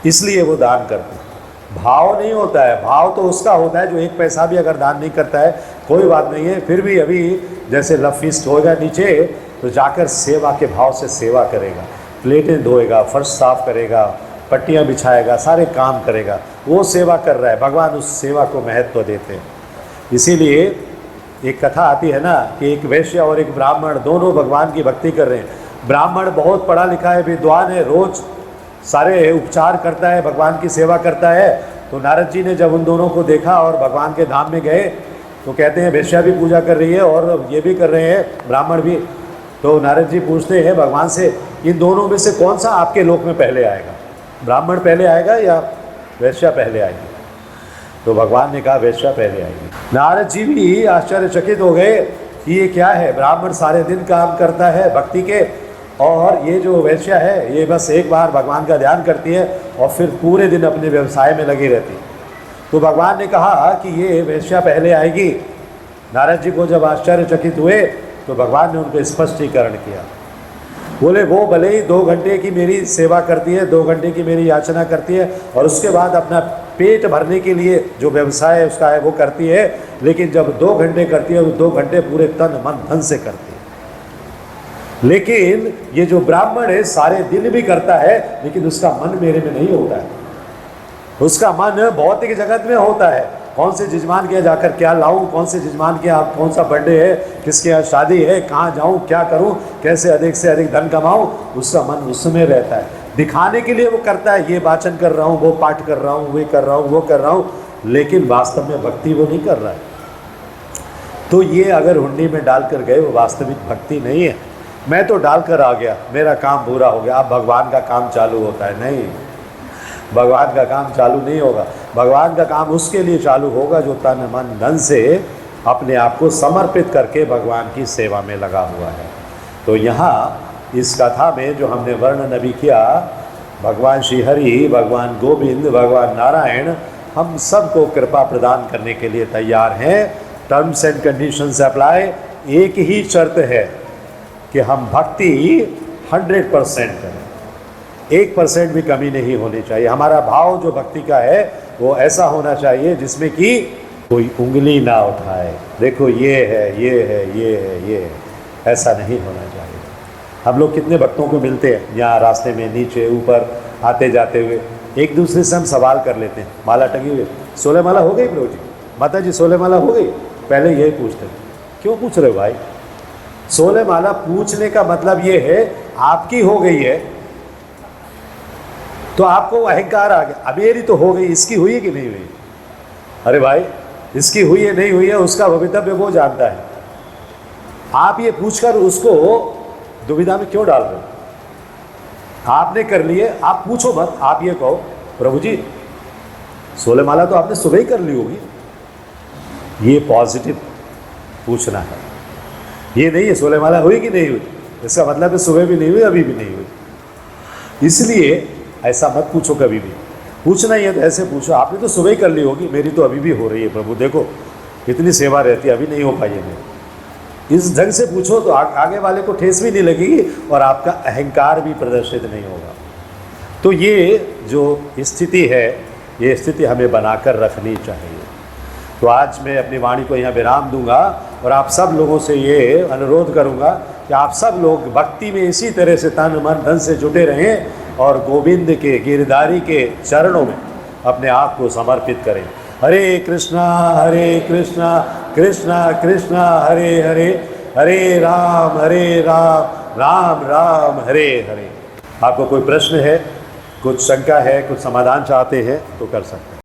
इसलिए वो दान करते हैं। भाव नहीं होता है, भाव तो उसका होता है जो 1 पैसा भी अगर दान नहीं करता है, कोई बात नहीं है, फिर भी अभी जैसे लव फीस्ट होगा नीचे, तो जाकर सेवा के भाव से सेवा करेगा, प्लेटें धोएगा, फर्श साफ करेगा, पट्टियाँ बिछाएगा, सारे काम करेगा, वो सेवा कर रहा है। भगवान उस सेवा को महत्व देते हैं। इसीलिए एक कथा आती है ना कि एक वैश्य और एक ब्राह्मण दोनों भगवान की भक्ति कर रहे हैं। ब्राह्मण बहुत पढ़ा लिखा है, विद्वान है, रोज सारे उपचार करता है, भगवान की सेवा करता है। तो नारद जी ने जब उन दोनों को देखा और भगवान के धाम में गए तो कहते हैं वैश्या भी पूजा कर रही है और ये भी कर रहे हैं, ब्राह्मण भी। तो नारद जी पूछते हैं भगवान से, इन दोनों में से कौन सा आपके लोक में पहले आएगा, ब्राह्मण पहले आएगा या वैश्या पहले आएगी? तो भगवान ने कहा वैश्या पहले आएगी। नारद जी भी आश्चर्यचकित हो गए कि ये क्या है, ब्राह्मण सारे दिन काम करता है भक्ति के, और ये जो वैश्या है ये बस एक बार भगवान का ध्यान करती है और फिर पूरे दिन अपने व्यवसाय में लगी रहती है। तो भगवान ने कहा कि ये वैश्या पहले आएगी। नारद जी को जब आश्चर्यचकित हुए तो भगवान ने उनको स्पष्टीकरण किया बोले वो भले ही 2 घंटे की मेरी सेवा करती है, 2 घंटे की मेरी याचना करती है और उसके बाद अपना पेट भरने के लिए जो व्यवसाय उसका है वो करती है, लेकिन जब 2 घंटे करती है तो 2 घंटे पूरे तन मन धन से करती है। लेकिन ये जो ब्राह्मण है सारे दिन भी करता है, लेकिन उसका मन मेरे में नहीं होता है, उसका मन भौतिक जगत में होता है। कौन से जजमान के यहाँ जाकर क्या लाऊं, कौन से जजमान के यहाँ कौन सा बर्थडे है, किसके यहाँ शादी है, कहाँ जाऊं, क्या करूं, कैसे अधिक से अधिक धन कमाऊं, उसका मन उसमें रहता है। दिखाने के लिए वो करता है, ये वाचन कर रहा हूँ, वो पाठ कर रहा हूँ, वे कर रहा हूँ, वो कर रहा हूँ, लेकिन वास्तव में भक्ति वो नहीं कर रहा है। तो ये अगर हुंडी में डालकर गए वो वास्तविक भक्ति नहीं है। मैं तो डालकर आ गया, मेरा काम पूरा हो गया, अब भगवान का काम चालू होता है। नहीं, भगवान का काम चालू नहीं होगा। भगवान का काम उसके लिए चालू होगा जो तन मन धन से अपने आप को समर्पित करके भगवान की सेवा में लगा हुआ है। तो यहाँ इस कथा में जो हमने वर्णन अभी किया, भगवान श्री हरि, भगवान गोविंद, भगवान नारायण हम सबको कृपा प्रदान करने के लिए तैयार हैं। Terms and conditions apply. एक ही शर्त है कि हम भक्ति 100% करें, 1% भी कमी नहीं होनी चाहिए। हमारा भाव जो भक्ति का है वो ऐसा होना चाहिए जिसमें कि कोई उंगली ना उठाए, देखो ये है, ये है, ये है, ये है, ऐसा नहीं होना चाहिए। हम लोग कितने भक्तों को मिलते हैं यहाँ रास्ते में, नीचे ऊपर आते जाते हुए, एक दूसरे से हम सवाल कर लेते हैं, माला टंगी हुई, 16 माला हो गई प्रभु जी, माता जी 16 माला हो गई, पहले यही पूछते हैं। क्यों पूछ रहे हो भाई? 16 माला पूछने का मतलब ये है आपकी हो गई है तो आपको अहंकार आ गया, अब मेरी तो हो गई, इसकी हुई है कि नहीं हुई? अरे भाई, इसकी हुई है नहीं हुई है उसका भवितव्य वो जानता है। आप ये पूछकर उसको दुविधा में क्यों डाल रहे हो? आपने कर लिए, आप पूछो मत, आप ये कहो प्रभु जी 16 माला तो आपने सुबह ही कर ली होगी। ये पॉजिटिव पूछना है, ये नहीं है 16 माला हुई कि नहीं हुई, इसका मतलब है सुबह भी नहीं हुई, अभी भी नहीं हुई। इसलिए ऐसा मत पूछो, कभी भी पूछना ही है तो ऐसे पूछो, आपने तो सुबह ही कर ली होगी, मेरी तो अभी भी हो रही है प्रभु, देखो इतनी सेवा रहती है, अभी नहीं हो पाई है मेरी। इस ढंग से पूछो तो आगे वाले को ठेस भी नहीं लगेगी और आपका अहंकार भी प्रदर्शित नहीं होगा। तो ये जो स्थिति है, ये स्थिति हमें बनाकर रखनी चाहिए। तो आज मैं अपनी वाणी को यहाँ विराम दूंगा और आप सब लोगों से ये अनुरोध करूँगा कि आप सब लोग भक्ति में इसी तरह से तन मन धन से जुटे रहें और गोविंद के, गिरधारी के चरणों में अपने आप को समर्पित करें। हरे कृष्णा कृष्णा कृष्णा हरे हरे, हरे राम राम राम हरे हरे। आपको कोई प्रश्न है, कुछ शंका है, कुछ समाधान चाहते हैं तो कर सकते हैं।